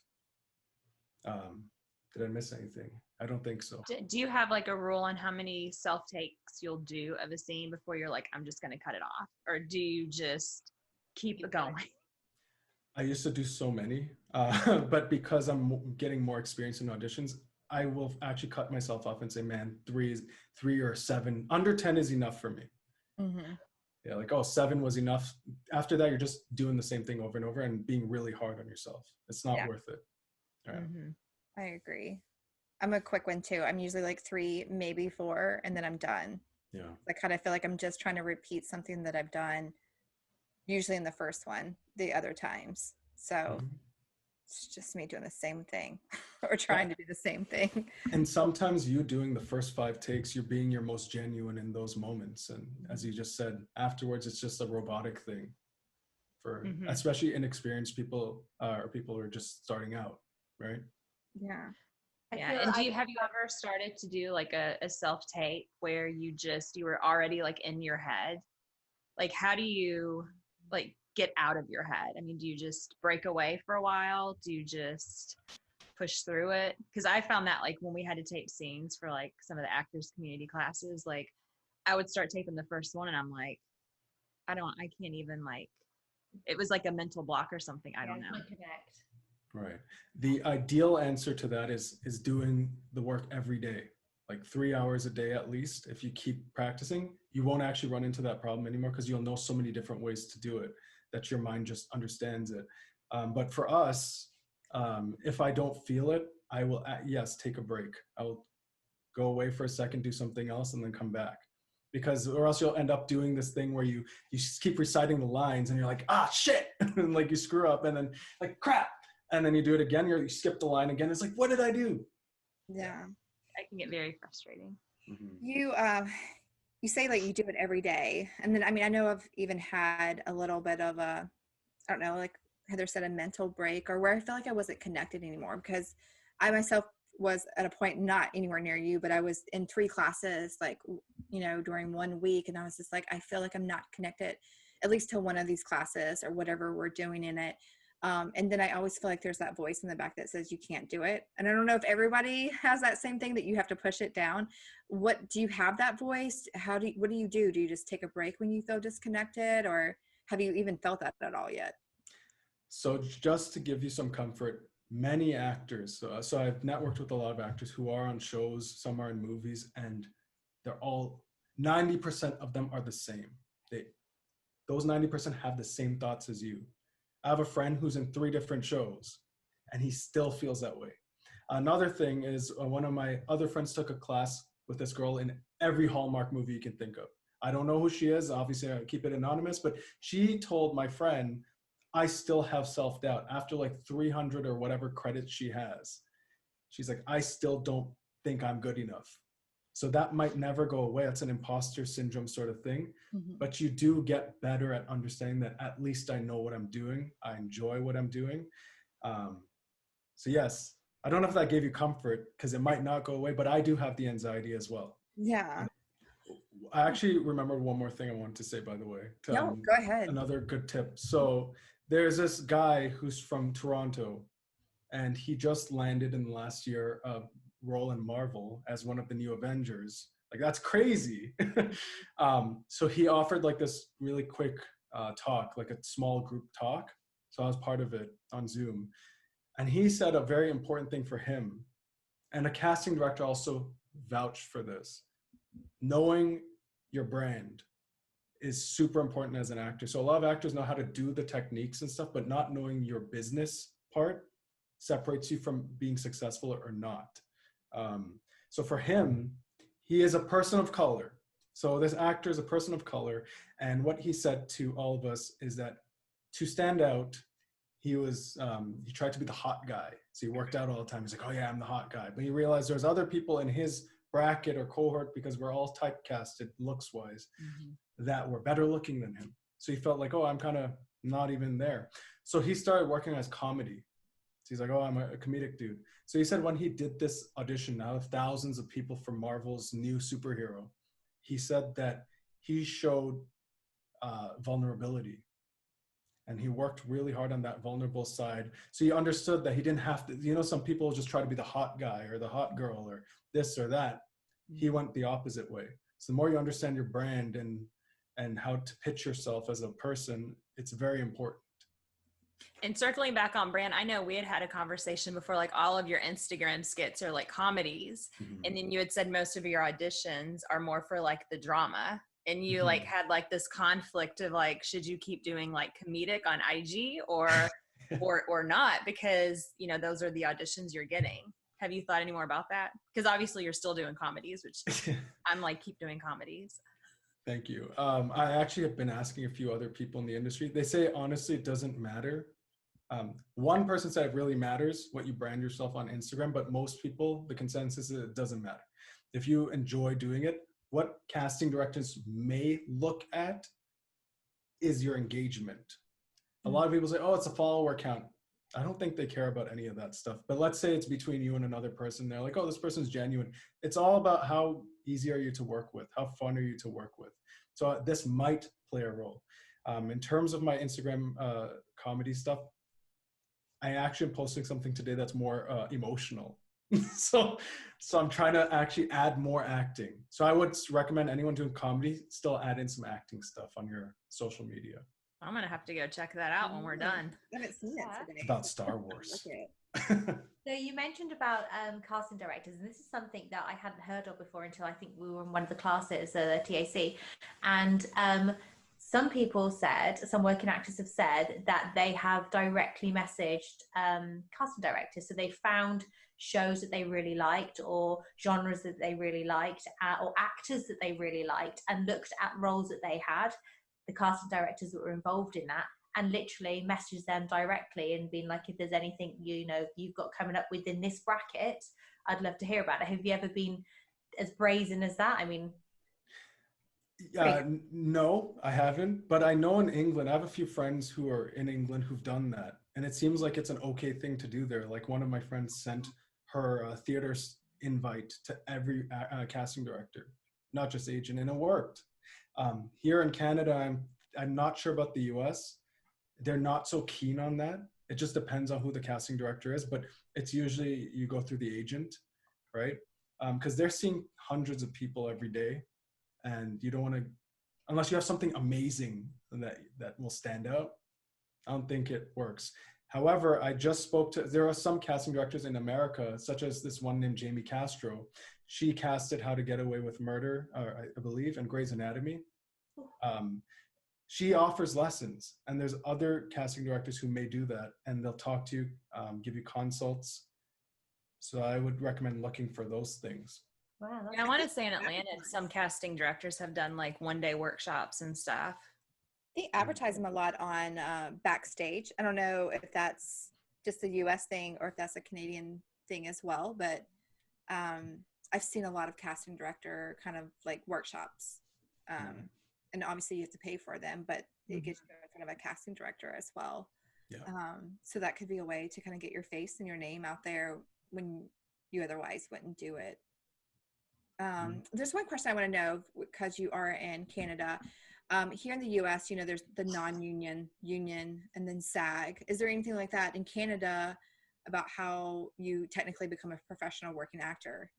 Did I miss anything? I don't think so. Do you have like a rule on how many self-takes you'll do of a scene before you're like, I'm just going to cut it off? Or do you just keep it going? I used to do so many, but because I'm getting more experience in auditions, I will actually cut myself off and say, man, 3 or 7, under 10 is enough for me. Mm-hmm. Yeah, like, 7 was enough. After that, you're just doing the same thing over and over and being really hard on yourself. It's not worth it. Yeah. Mm-hmm. I agree. I'm a quick one too. I'm usually like 3, maybe 4, and then I'm done. Yeah. I kind of feel like I'm just trying to repeat something that I've done usually in the first one, the other times. So it's just me doing the same thing or trying to do the same thing. And sometimes you doing the first 5 takes, you're being your most genuine in those moments. And as you just said, afterwards, it's just a robotic thing for especially inexperienced people or people who are just starting out, right? Yeah. Yeah. And have you ever started to do like a self tape where you were already like in your head? Like, how do you like get out of your head? I mean, do you just break away for a while? Do you just push through it? Because I found that like when we had to tape scenes for like some of the actors community classes, like I would start taping the first one and I'm like, I can't even like, it was like a mental block or something. I don't know. Connect. Right. The ideal answer to that is doing the work every day, like 3 hours a day at least. If you keep practicing, you won't actually run into that problem anymore because you'll know so many different ways to do it that your mind just understands it. But for us, if I don't feel it, I will, yes, take a break. I will go away for a second, do something else, and then come back. Because, or else you'll end up doing this thing where you just keep reciting the lines and you're like, ah, shit, and like you screw up and then like crap. And then you do it again, you skip the line again. It's like, what did I do? Yeah. It can get very frustrating. Mm-hmm. You say like you do it every day. And then, I mean, I know I've even had a little bit of I don't know, like Heather said, a mental break, or where I felt like I wasn't connected anymore, because I myself was at a point not anywhere near you, but I was in 3 classes, like, you know, during 1 week. And I was just like, I feel like I'm not connected, at least to one of these classes or whatever we're doing in it. And then I always feel like there's that voice in the back that says you can't do it. And I don't know if everybody has that same thing, that you have to push it down. What do you have that voice? What do you do? Do you just take a break when you feel disconnected, or have you even felt that at all yet? So just to give you some comfort, many actors, so I've networked with a lot of actors who are on shows, some are in movies, and they're all, 90% of them are the same. Those 90% have the same thoughts as you. I have a friend who's in 3 different shows and he still feels that way. Another thing is one of my other friends took a class with this girl in every Hallmark movie you can think of. I don't know who she is. Obviously, I keep it anonymous, but she told my friend, I still have self-doubt after like 300 or whatever credits she has. She's like, I still don't think I'm good enough. So that might never go away. It's an imposter syndrome sort of thing. Mm-hmm. But you do get better at understanding that at least I know what I'm doing. I enjoy what I'm doing. So yes, I don't know if that gave you comfort, because it might not go away, but I do have the anxiety as well. Yeah. I actually remembered one more thing I wanted to say, by the way. No, go ahead. Another good tip. So there's this guy who's from Toronto, and he just landed in the last year role in Marvel as one of the new Avengers. Like, that's crazy. So he offered like this really quick talk, like a small group talk. So I was part of it on Zoom. And he said a very important thing for him, and a casting director also vouched for this. Knowing your brand is super important as an actor. So a lot of actors know how to do the techniques and stuff, but not knowing your business part separates you from being successful or not. So for him, he is a person of color. So this actor is a person of color. And what he said to all of us is that to stand out, he tried to be the hot guy. So he worked out all the time. He's like, oh yeah, I'm the hot guy. But he realized there's other people in his bracket or cohort, because we're all typecasted looks wise, that were better looking than him. So he felt like, oh, I'm kind of not even there. So he started working as comedy. So he's like, oh, I'm a comedic dude. So he said when he did this audition, now thousands of people for Marvel's new superhero, he said that he showed vulnerability. And he worked really hard on that vulnerable side. So he understood that he didn't have to, you know, some people just try to be the hot guy or the hot girl or this or that. He went the opposite way. So the more you understand your brand and how to pitch yourself as a person, it's very important. And circling back on brand, I know we had a conversation before, like all of your Instagram skits are like comedies. And then you had said most of your auditions are more for like the drama. And you like had like this conflict of like, should you keep doing like comedic on IG or not? Because, you know, those are the auditions you're getting. Have you thought any more about that? Because obviously you're still doing comedies, which I'm like, keep doing comedies. Thank you. I actually have been asking a few other people in the industry. They say, honestly, it doesn't matter. One person said it really matters what you brand yourself on Instagram, but most people, the consensus is it doesn't matter. If you enjoy doing it, what casting directors may look at is your engagement. A lot of people say, oh, it's a follower count. I don't think they care about any of that stuff. But let's say it's between you and another person. They're like, oh, this person's genuine. It's all about how easy are you to work with? How fun are you to work with? So this might play a role. In terms of my Instagram comedy stuff, I actually am posting something today that's more emotional. so I'm trying to actually add more acting. So I would recommend anyone doing comedy still add in some acting stuff on your social media. I'm gonna have to go check that out when we're done. I haven't seen it today. It's about Star Wars. So you mentioned about casting directors, and this is something that I hadn't heard of before until I think we were in one of the classes, TAC, and some people said, some working actors have said that they have directly messaged casting directors. So they found shows that they really liked or genres that they really liked or actors that they really liked and looked at roles that they had, the casting directors that were involved in that, and literally messaged them directly and been like, if there's anything, you know, you've got coming up within this bracket, I'd love to hear about it. Have you ever been as brazen as that? I mean, no, I haven't. But I know in England, I have a few friends who are in England who've done that. And it seems like it's an okay thing to do there. Like one of my friends sent her theater invite to every casting director, not just agent, and it worked. Here in Canada, I'm not sure about the US. They're not so keen on that. It just depends on who the casting director is, but it's usually you go through the agent, right? Because they're seeing hundreds of people every day, and you don't want to, unless you have something amazing that will stand out. I don't think it works. However, I just spoke to, there are some casting directors in America, such as this one named Jamie Castro. She casted How to Get Away with Murder, I believe, and Grey's Anatomy. She offers lessons, and there's other casting directors who may do that, and they'll talk to you, give you consults. So I would recommend looking for those things. wow. And I want to say in Atlanta, some casting directors have done like one-day workshops and stuff. They advertise them a lot on Backstage. I don't know if that's just a US thing or if that's a Canadian thing as well, but I've seen a lot of casting director kind of like workshops. And obviously you have to pay for them, but it gets you in front of a casting director as well. Yeah. So that could be a way to kind of get your face and your name out there when you otherwise wouldn't do it. There's one question I want to know, because you are in Canada. Here in the US, you know, there's the non-union, union, and then SAG. Is there anything like that in Canada about how you technically become a professional working actor?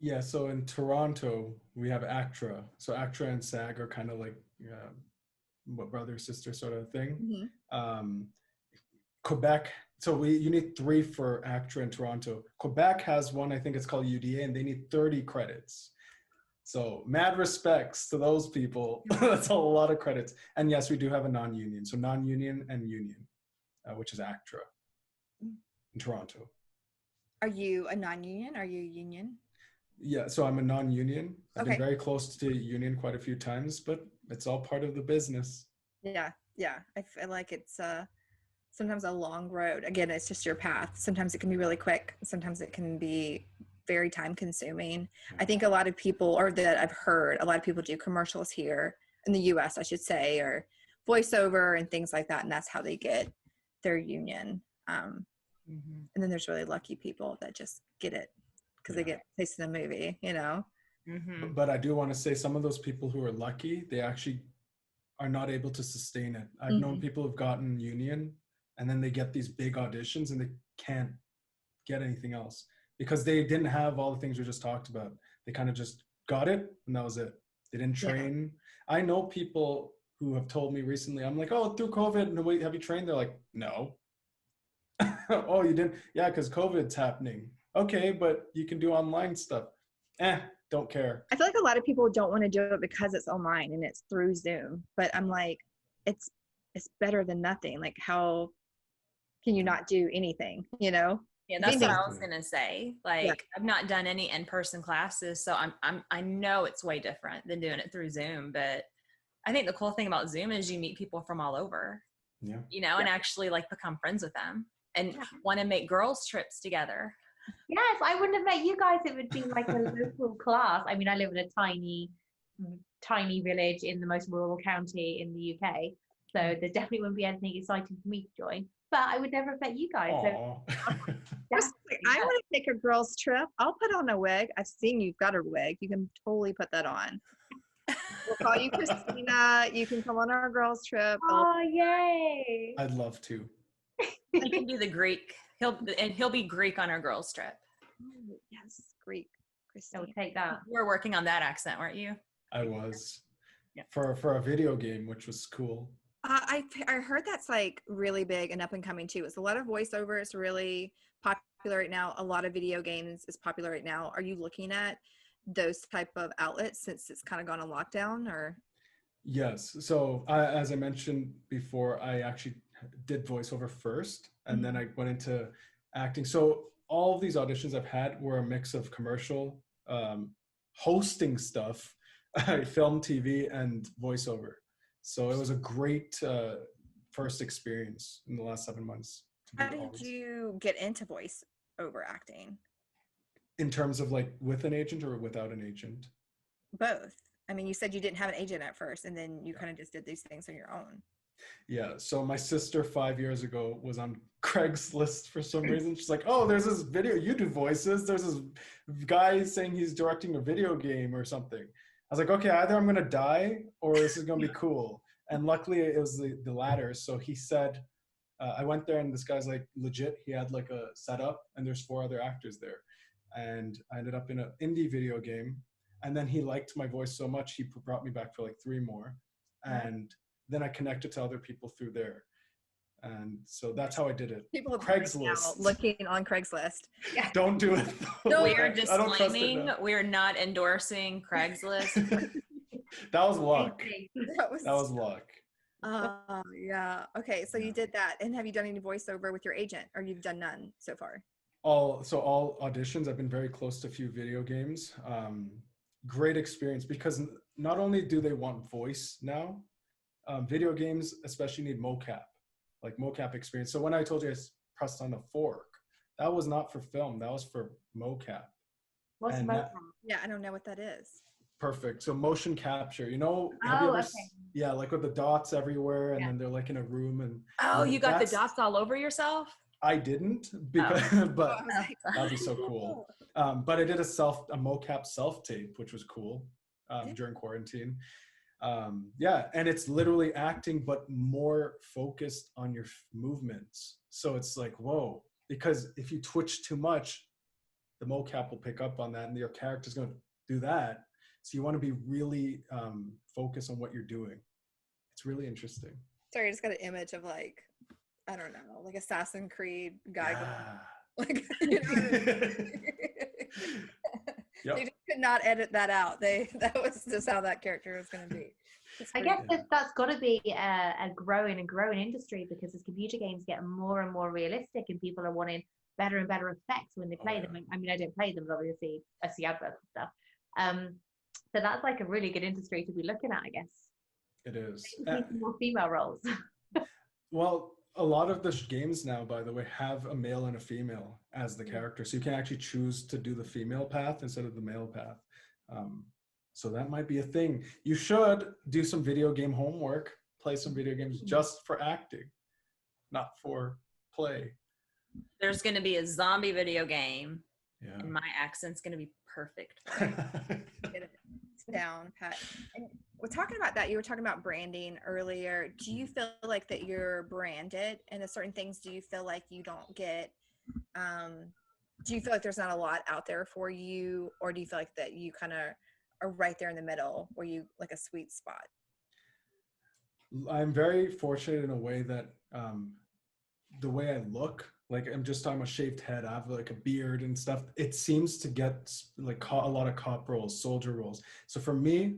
Yeah, so in Toronto, we have ACTRA. So ACTRA and SAG are kind of like what brother, sister sort of thing. Quebec, so you need 3 for ACTRA in Toronto. Quebec has one, I think it's called UDA, and they need 30 credits. So mad respects to those people. That's a lot of credits. And yes, we do have a non-union. So non-union and union, which is ACTRA in Toronto. Are you a non-union? Are you union? Yeah, so I'm a non-union. I've Okay. been very close to union quite a few times, but it's all part of the business. Yeah. I feel like it's sometimes a long road. Again, it's just your path. Sometimes it can be really quick. Sometimes it can be very time consuming. I think a lot of people, or that I've heard, a lot of people do commercials here in the US, I should say, or voiceover and things like that. And that's how they get their union. And then there's really lucky people that just get it because they get placed in a movie, you know? But I do want to say some of those people who are lucky, they actually are not able to sustain it. I've known people who've gotten union and then they get these big auditions and they can't get anything else because they didn't have all the things we just talked about. They kind of just got it and that was it. They didn't train. I know people who have told me recently, I'm like, oh, through COVID, no, wait, have you trained? They're like, no. Oh, you didn't? Yeah, because COVID's happening. Okay, but you can do online stuff. Don't care. I feel like a lot of people don't want to do it because it's online and it's through Zoom. But I'm like, it's better than nothing. Like, how can you not do anything, you know? Yeah, that's what I was gonna say. Like, I've not done any in-person classes, so I know it's way different than doing it through Zoom. But I think the cool thing about Zoom is you meet people from all over. Yeah. You know, and actually like become friends with them and want to make girls trips together. Yes, I wouldn't have met you guys. It would be like a local class. I mean, I live in a tiny village in the most rural county in the UK. So there definitely wouldn't be anything exciting for me to join. but I would never have met you guys. So Aw. Just like, I want to take a girls' trip. I'll put on a wig. I've seen you've got a wig. You can totally put that on. We'll call you Christina. You can come on our girls' trip. oh, yay. I'd love to. He can do the Greek. He'll be Greek on our girls' trip. Oh, yes, Greek. So Christina. we'll take that. You were working on that accent, weren't you? I was. Yeah. For a video game, which was cool. I heard that's like really big and up and coming too. It's a lot of voiceover. It's really popular right now. A lot of video games is popular right now. Are you looking at those type of outlets since it's kind of gone on lockdown, or? Yes. So as I mentioned before, I actually did voiceover first, and then I went into acting. So all of these auditions I've had were a mix of commercial, hosting stuff, film, TV, and voiceover. So it was a great first experience in the last 7 months. How did you get into voice over acting? In terms of like with an agent or without an agent? Both. I mean, you said you didn't have an agent at first, and then you kind of just did these things on your own. Yeah. So my sister 5 years ago was on Craigslist for some reason. She's like, oh, there's this video, you do voices. There's this guy saying he's directing a video game or something. I was like, okay, either I'm going to die or this is going to be cool. And luckily it was the latter. So he said, I went there and this guy's like legit. He had like a setup and there's 4 other actors there. And I ended up in an indie video game. And then he liked my voice so much, he brought me back for like 3 more. And then I connected to other people through there. And so that's how I did it. People are Craigslist. looking on Craigslist. Yeah. Don't do it. No, We're I don't trust it disclaiming now. we're not endorsing Craigslist. That was luck. That was luck. yeah. Okay, so you did that. And have you done any voiceover with your agent, or you've done none so far? All auditions. I've been very close to a few video games. Great experience because not only do they want voice now, video games especially need mocap, like mocap experience. So when I told you I pressed on the fork, that was not for film. That was for mocap. What's And mocap? Yeah, I don't know what that is. Perfect. So motion capture, have you Oh, ever, okay. yeah, like with the dots everywhere and Yeah. then they're like in a room and Oh, you got the that's- dots all over yourself? I didn't because, but I was like, that'd be so cool. But I did a mocap self tape, which was cool during quarantine. Yeah, and it's literally acting, but more focused on your movements. So it's like, whoa, because if you twitch too much, the mocap will pick up on that and your character's going to do that. So you want to be really focused on what you're doing. It's really interesting. Sorry, I just got an image of like, I don't know, like Assassin's Creed guy going, like, you know what I mean? Yep. They just could not edit that out. That was just how that character was going to be. I guess that's got to be a growing industry, because as computer games get more and more realistic and people are wanting better and better effects when they play them. I mean, I don't play them, but obviously I see adverts and stuff. So that's like a really good industry to be looking at, I guess. It is. More female roles. Well, a lot of the games now, by the way, have a male and a female as the character. So you can actually choose to do the female path instead of the male path. So that might be a thing. You should do some video game homework, play some video games just for acting, not for play. There's going to be a zombie video game, Yeah. and my accent's going to be perfect for it. Get it down, Pat. And we're talking about that. You were talking about branding earlier. Do you feel like that you're branded and there's certain things do you feel like you don't get? Do you feel like there's not a lot out there for you, or do you feel like that you kind of are right there in the middle where you like a sweet spot? I'm very fortunate in a way that the way I look, like I'm just talking about shaved head, I have like a beard and stuff. It seems to get like a lot of cop roles, soldier roles. So for me,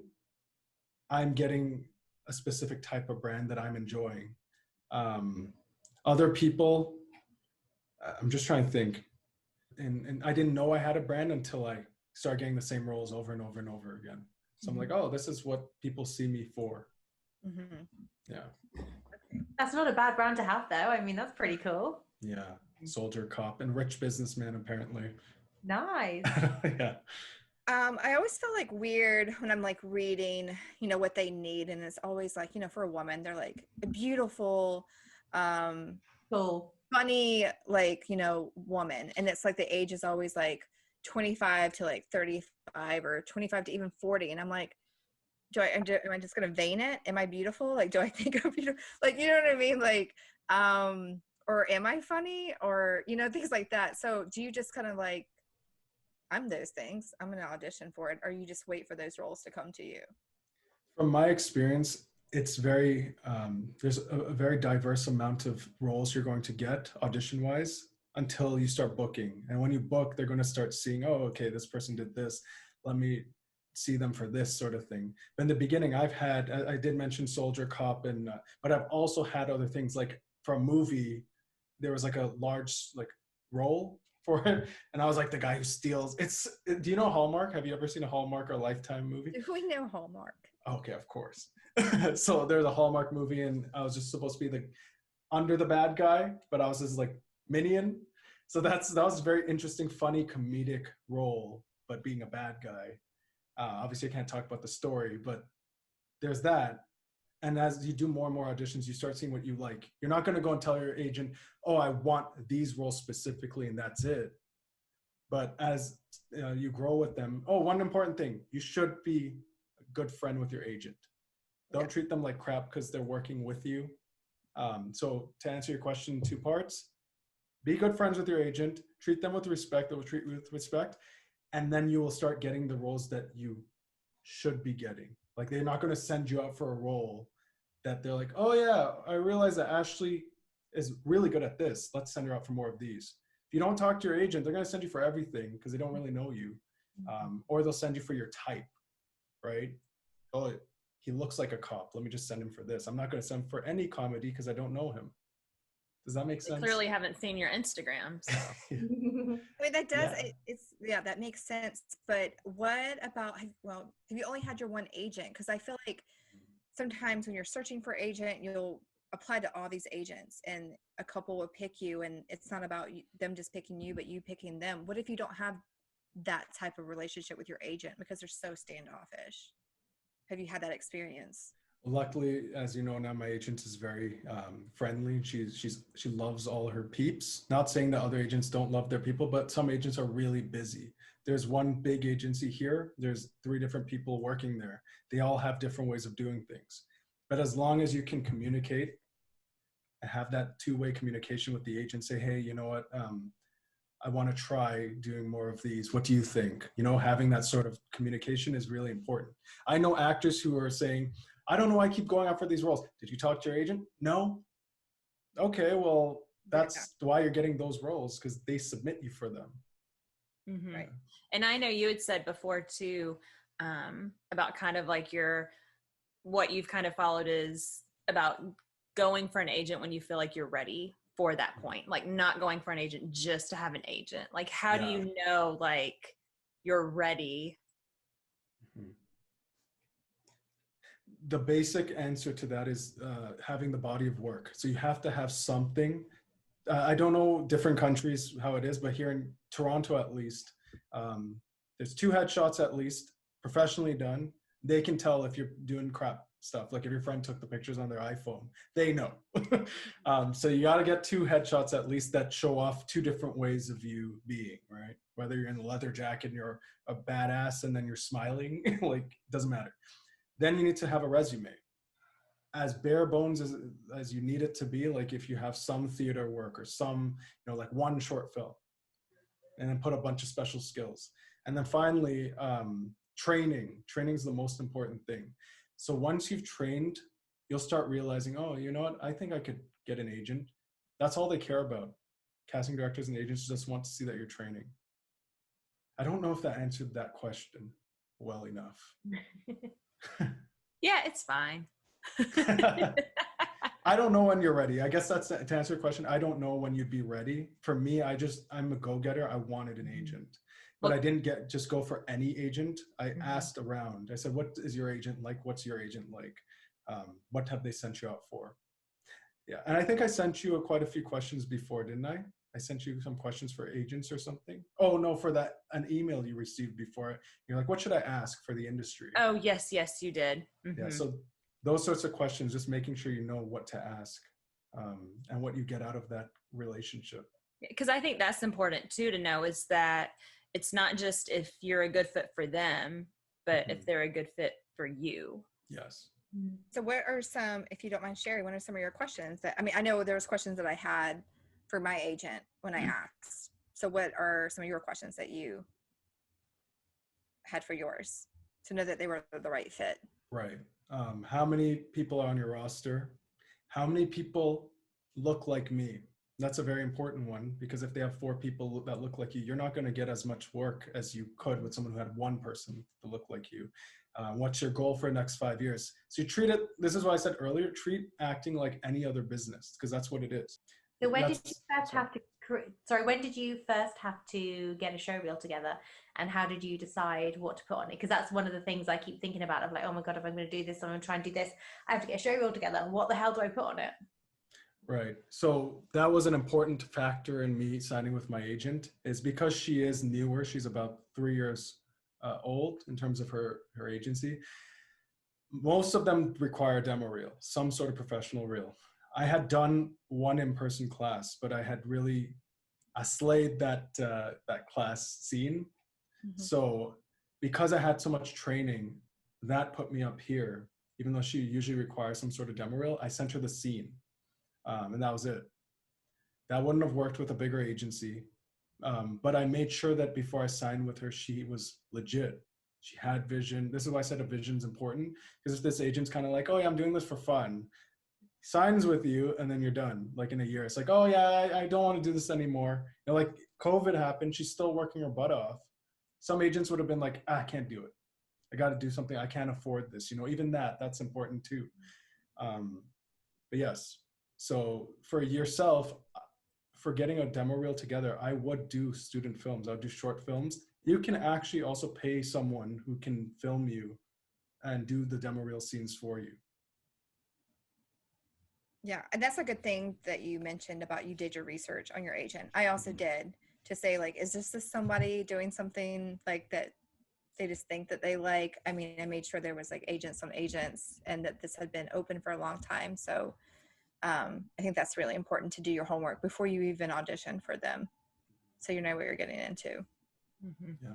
I'm getting a specific type of brand that I'm enjoying. Other people, I'm just trying to think. And I didn't know I had a brand until I started getting the same roles over and over and over again. So I'm like, oh, this is what people see me for. Mm-hmm. Yeah. That's not a bad brand to have, though. I mean, that's pretty cool. Yeah. Soldier, cop, and rich businessman, apparently. Nice. Yeah. I always feel like weird when I'm like reading, what they need. And it's always like, for a woman, they're like a beautiful, Cool. funny, like, woman. And it's like the age is always like 25 to like 35 or 25 to even 40. And I'm like, am I just going to vein it? Am I beautiful? Like, do I think I'm beautiful? Like, you know what I mean? Like, or am I funny? Or, things like that. So do you just kind of like, I'm those things, I'm going to audition for it, or you just wait for those roles to come to you? From my experience, it's very, there's a very diverse amount of roles you're going to get audition wise until you start booking. And when you book, they're going to start seeing, oh, okay, this person did this. Let me see them for this sort of thing. But in the beginning, I did mention soldier, cop, but I've also had other things, like for a movie, there was like a large like role for it. And I was like the guy who steals. Do you know Hallmark? Have you ever seen a Hallmark or Lifetime movie? Do we know Hallmark? Okay, of course. So there's a Hallmark movie, and I was just supposed to be under the bad guy, but I was just like minion. So that was a very interesting, funny, comedic role, but being a bad guy. Obviously, I can't talk about the story, but there's that. And as you do more and more auditions, you start seeing what you like. You're not going to go and tell your agent, oh, I want these roles specifically, and that's it. But as you grow with them, one important thing, you should be a good friend with your agent. Don't treat them like crap because they're working with you. So to answer your question in 2 parts, be good friends with your agent, treat them with respect, they will treat you with respect, and then you will start getting the roles that you should be getting. Like, they're not going to send you out for a role that they're like, oh yeah, I realize that Ashley is really good at this. Let's send her out for more of these. If you don't talk to your agent, they're going to send you for everything because they don't really know you. Or they'll send you for your type, right? Oh, he looks like a cop. Let me just send him for this. I'm not going to send him for any comedy because I don't know him. Does that make sense? I clearly haven't seen your Instagram. So. I mean, that does, that makes sense. But what about, have you only had your one agent? Because I feel like sometimes when you're searching for agent, you'll apply to all these agents and a couple will pick you, and it's not about them just picking you, but you picking them. What if you don't have that type of relationship with your agent because they're so standoffish? Have you had that experience? Luckily, as you know now, my agent is very friendly. She loves all her peeps. Not saying that other agents don't love their people, but some agents are really busy. There's one big agency here. There's 3 different people working there. They all have different ways of doing things. But as long as you can communicate and have that 2-way communication with the agent, say, hey, you know what? I want to try doing more of these. What do you think? Having that sort of communication is really important. I know actors who are saying, I don't know why I keep going out for these roles. Did you talk to your agent? No. Okay, well, that's why you're getting those roles, because they submit you for them. Mm-hmm. Right. And I know you had said before too, about kind of like what you've kind of followed is about going for an agent when you feel like you're ready for that point, like not going for an agent just to have an agent. Like, how do you know, like, you're ready? The basic answer to that is having the body of work. So you have to have something. I don't know different countries how it is, but here in Toronto at least, there's 2 headshots at least, professionally done. They can tell if you're doing crap stuff. Like if your friend took the pictures on their iPhone, they know. So you got to get 2 headshots at least that show off 2 different ways of you being, right? Whether you're in a leather jacket and you're a badass and then you're smiling, like, doesn't matter. Then you need to have a resume as bare bones as you need it to be. Like if you have some theater work or some, like 1 short film, and then put a bunch of special skills. And then finally, training is the most important thing. So once you've trained, you'll start realizing, oh, you know what? I think I could get an agent. That's all they care about. Casting directors and agents just want to see that you're training. I don't know if that answered that question well enough. Yeah, it's fine. I don't know when you're ready. I guess that's to answer your question. I don't know when you'd be ready. For me, I'm a go-getter. I wanted an agent, but I didn't just go for any agent. I asked around. I said, what is your agent like? What's your agent like? What have they sent you out for? Yeah. And I think I sent you quite a few questions before, didn't I? I sent you some questions for agents or something. Oh no, for an email you received before. You're like, what should I ask for the industry? Oh yes, you did. Yeah. So those sorts of questions, just making sure you know what to ask. and what you get out of that relationship. Because I think that's important too to know, is that it's not just if you're a good fit for them, but if they're a good fit for you. Yes. So what are some, if you don't mind sharing, what are some of your questions that, I mean, I know there was questions that I had for my agent when I asked. So what are some of your questions that you had for yours to know that they were the right fit? Right. How many people are on your roster? How many people look like me? That's a very important one, because if they have 4 people that look like you, you're not going to get as much work as you could with someone who had 1 person to look like you. What's your goal for the next 5 years? So you treat it, this is what I said earlier, treat acting like any other business, because that's what it is. So when did you first have to get a show reel together, and how did you decide what to put on it? Because that's one of the things I keep thinking about, of like, oh my God, if I'm going to do this, I'm going to try and do this, I have to get a show reel together. What the hell do I put on it? Right. So that was an important factor in me signing with my agent, is because she is newer. She's about 3 years old in terms of her agency. Most of them require a demo reel, some sort of professional reel. I had done 1 in-person class, but I slayed that class scene. So because I had so much training, that put me up here. Even though she usually requires some sort of demo reel, I sent her the scene. And that was it. That wouldn't have worked with a bigger agency. But I made sure that before I signed with her, she was legit. She had vision. This is why I said a vision's important, because if this agent's kind of like, oh yeah, I'm doing this for fun, signs with you, and then you're done. Like in a year, it's like, oh yeah, I don't want to do this anymore. And like COVID happened, she's still working her butt off. Some agents would have been like, I can't do it. I got to do something. I can't afford this. Even that's important too. But yes. So for yourself, for getting a demo reel together, I would do student films. I would do short films. You can actually also pay someone who can film you and do the demo reel scenes for you. Yeah, and that's a good thing that you mentioned about you did your research on your agent. I also did, to say, like, is this somebody doing something like that they just think that they like? I mean, I made sure there was like agents on agents, and that this had been open for a long time. So I think that's really important to do your homework before you even audition for them, so you know what you're getting into. Yeah.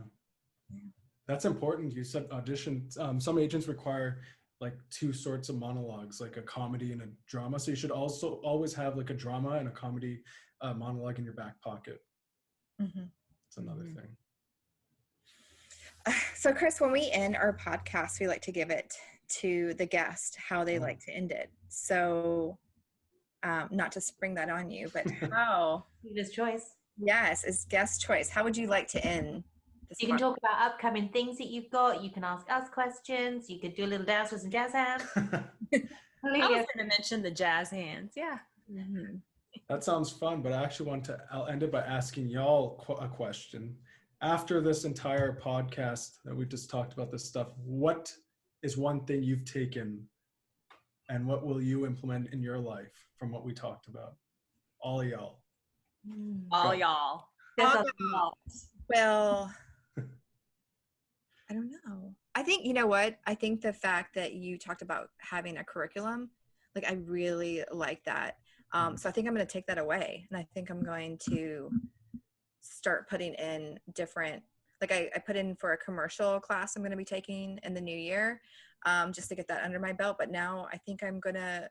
That's important. You said audition. Some agents require like 2 sorts of monologues, like a comedy and a drama. So you should also always have like a drama and a comedy monologue in your back pocket. It's another thing. So Chris, when we end our podcast, we like to give it to the guest how they like to end it. So not to spring that on you, but how? This choice. Yes, it's guest choice. How would you like to end this? You can talk about upcoming things that you've got. You can ask us questions. You could do a little dance with some jazz hands. I was going to mention the jazz hands. Yeah. That sounds fun, but I'll end it by asking y'all a question. After this entire podcast that we've just talked about this stuff, what is one thing you've taken and what will you implement in your life from what we talked about? All of y'all. All y'all. Well, I don't know. I think, you know what? I think the fact that you talked about having a curriculum, like, I really like that. So I think I'm going to take that away, and I think I'm going to start putting in different, like I put in for a commercial class I'm going to be taking in the new year, just to get that under my belt. But now I think I'm going to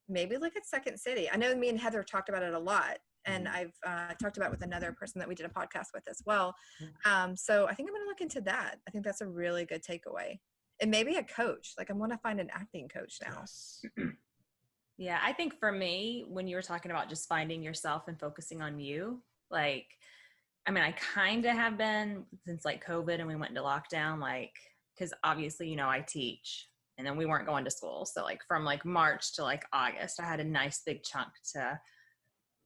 maybe look at Second City. I know me and Heather talked about it a lot, and I've talked about it with another person that we did a podcast with as well. So I think I'm going to look into that. I think that's a really good takeaway. And maybe a coach. Like, I want to find an acting coach now. Yes. Yeah, I think for me, when you were talking about just finding yourself and focusing on you, like, I mean, I kind of have been since like COVID and we went into lockdown, like, because obviously, I teach, and then we weren't going to school. So like from like March to like August, I had a nice big chunk to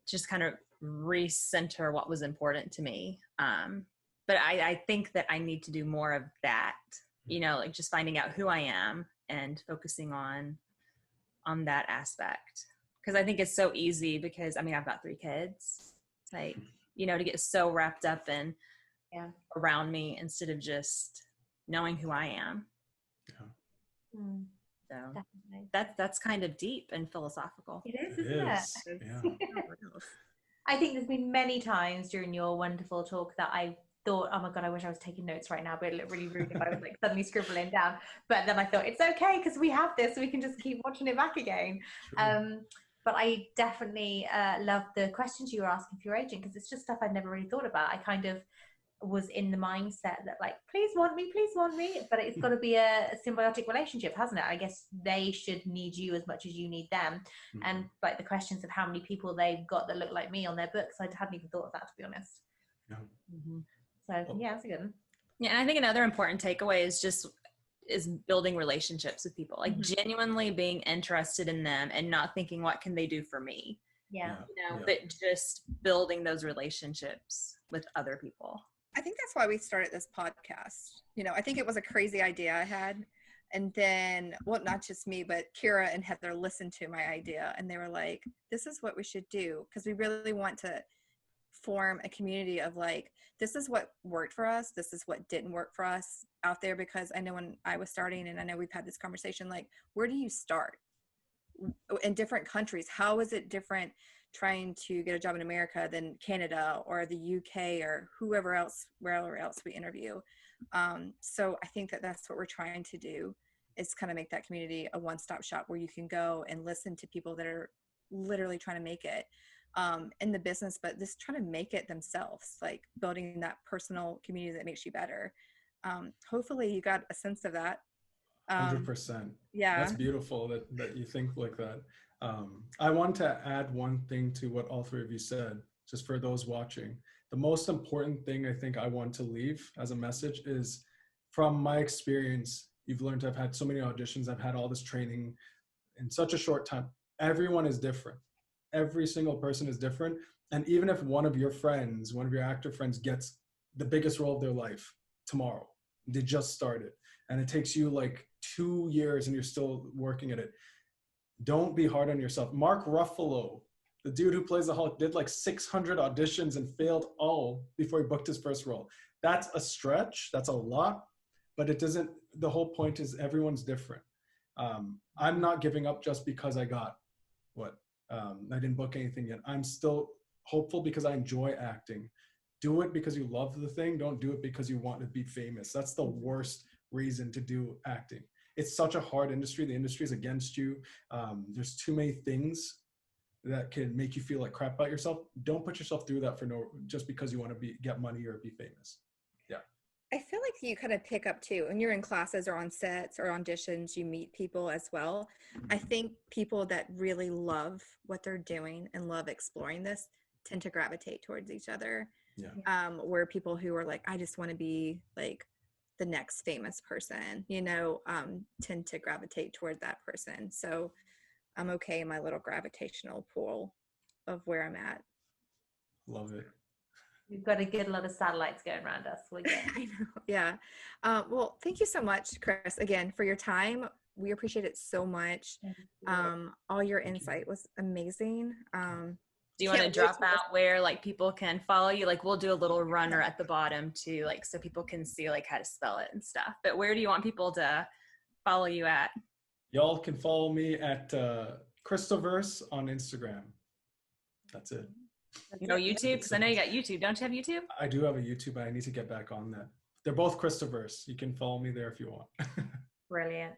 just kind of recenter what was important to me. But I think that I need to do more of that, like just finding out who I am and focusing on that aspect. Because I think it's so easy, because I mean, I've got 3 kids, like, to get so wrapped up in around me instead of just knowing who I am. Yeah. So Definitely. That's kind of deep and philosophical. It is, It isn't it? is. Yeah. I think there's been many times during your wonderful talk that I thought, oh my God, I wish I was taking notes right now, but it'd look really rude if I was like suddenly scribbling down. But then I thought, it's okay because we have this, we can just keep watching it back again. But I definitely love the questions you were asking for your agent because it's just stuff I'd never really thought about. I kind of was in the mindset that like, please want me, but it's got to be a symbiotic relationship, hasn't it? I guess they should need you as much as you need them. And like the questions of how many people they've got that look like me on their books, I hadn't even thought of that, to be honest. Yeah. So yeah, that's a good one. Yeah, and I think another important takeaway is building relationships with people, like genuinely being interested in them and not thinking what can they do for me, Yeah. but just building those relationships with other people. I think that's why we started this podcast. I think it was a crazy idea I had. And then, well, not just me, but Keira and Heather listened to my idea and they were like, this is what we should do. Because we really want to form a community of like, this is what worked for us. This is what didn't work for us out there. Because I know when I was starting, and I know we've had this conversation, like, where do you start in different countries? How is it different trying to get a job in America than Canada or the UK or wherever else we interview? So I think that that's what we're trying to do, is kind of make that community a one-stop shop where you can go and listen to people that are literally trying to make it in the business, but just trying to make it themselves, like building that personal community that makes you better. Hopefully you got a sense of that. 100%. Yeah. That's beautiful that you think like that. I want to add one thing to what all three of you said, just for those watching. The most important thing I think I want to leave as a message is, from my experience, you've learned, I've had so many auditions, I've had all this training in such a short time. Everyone is different. Every single person is different. And even if one of your friends, one of your actor friends gets the biggest role of their life tomorrow, they just started, and it takes you like 2 years and you're still working at it, don't be hard on yourself. Mark Ruffalo, the dude who plays the Hulk, did like 600 auditions and failed all before he booked his first role. That's a stretch. That's a lot, but it doesn't, the whole point is everyone's different. I'm not giving up just because I got I didn't book anything yet. I'm still hopeful because I enjoy acting. Do it because you love the thing. Don't do it because you want to be famous. That's the worst reason to do acting. It's such a hard industry. The industry is against you. There's too many things that can make you feel like crap about yourself. Don't put yourself through that just because you want to get money or be famous. Yeah. I feel like you kind of pick up too, when you're in classes or on sets or auditions, you meet people as well. I think people that really love what they're doing and love exploring this tend to gravitate towards each other. Yeah. Where people who are like, I just want to be like the next famous person, tend to gravitate toward that person. So I'm okay in my little gravitational pull of where I'm at. Love it. We've got a good lot of satellites going around us. We're good. I know. Yeah. Well, thank you so much, Chris, again, for your time. We appreciate it so much. All your insight was amazing. Do you want to drop out where like people can follow you? Like we'll do a little runner at the bottom too, like so people can see like how to spell it and stuff. But where do you want people to follow you at? Y'all can follow me at Christoverse on Instagram. That's it. YouTube? Because I know you got YouTube. Don't you have YouTube? I do have a YouTube, but I need to get back on that. They're both Christoverse. You can follow me there if you want. Brilliant.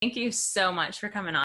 Thank you so much for coming on.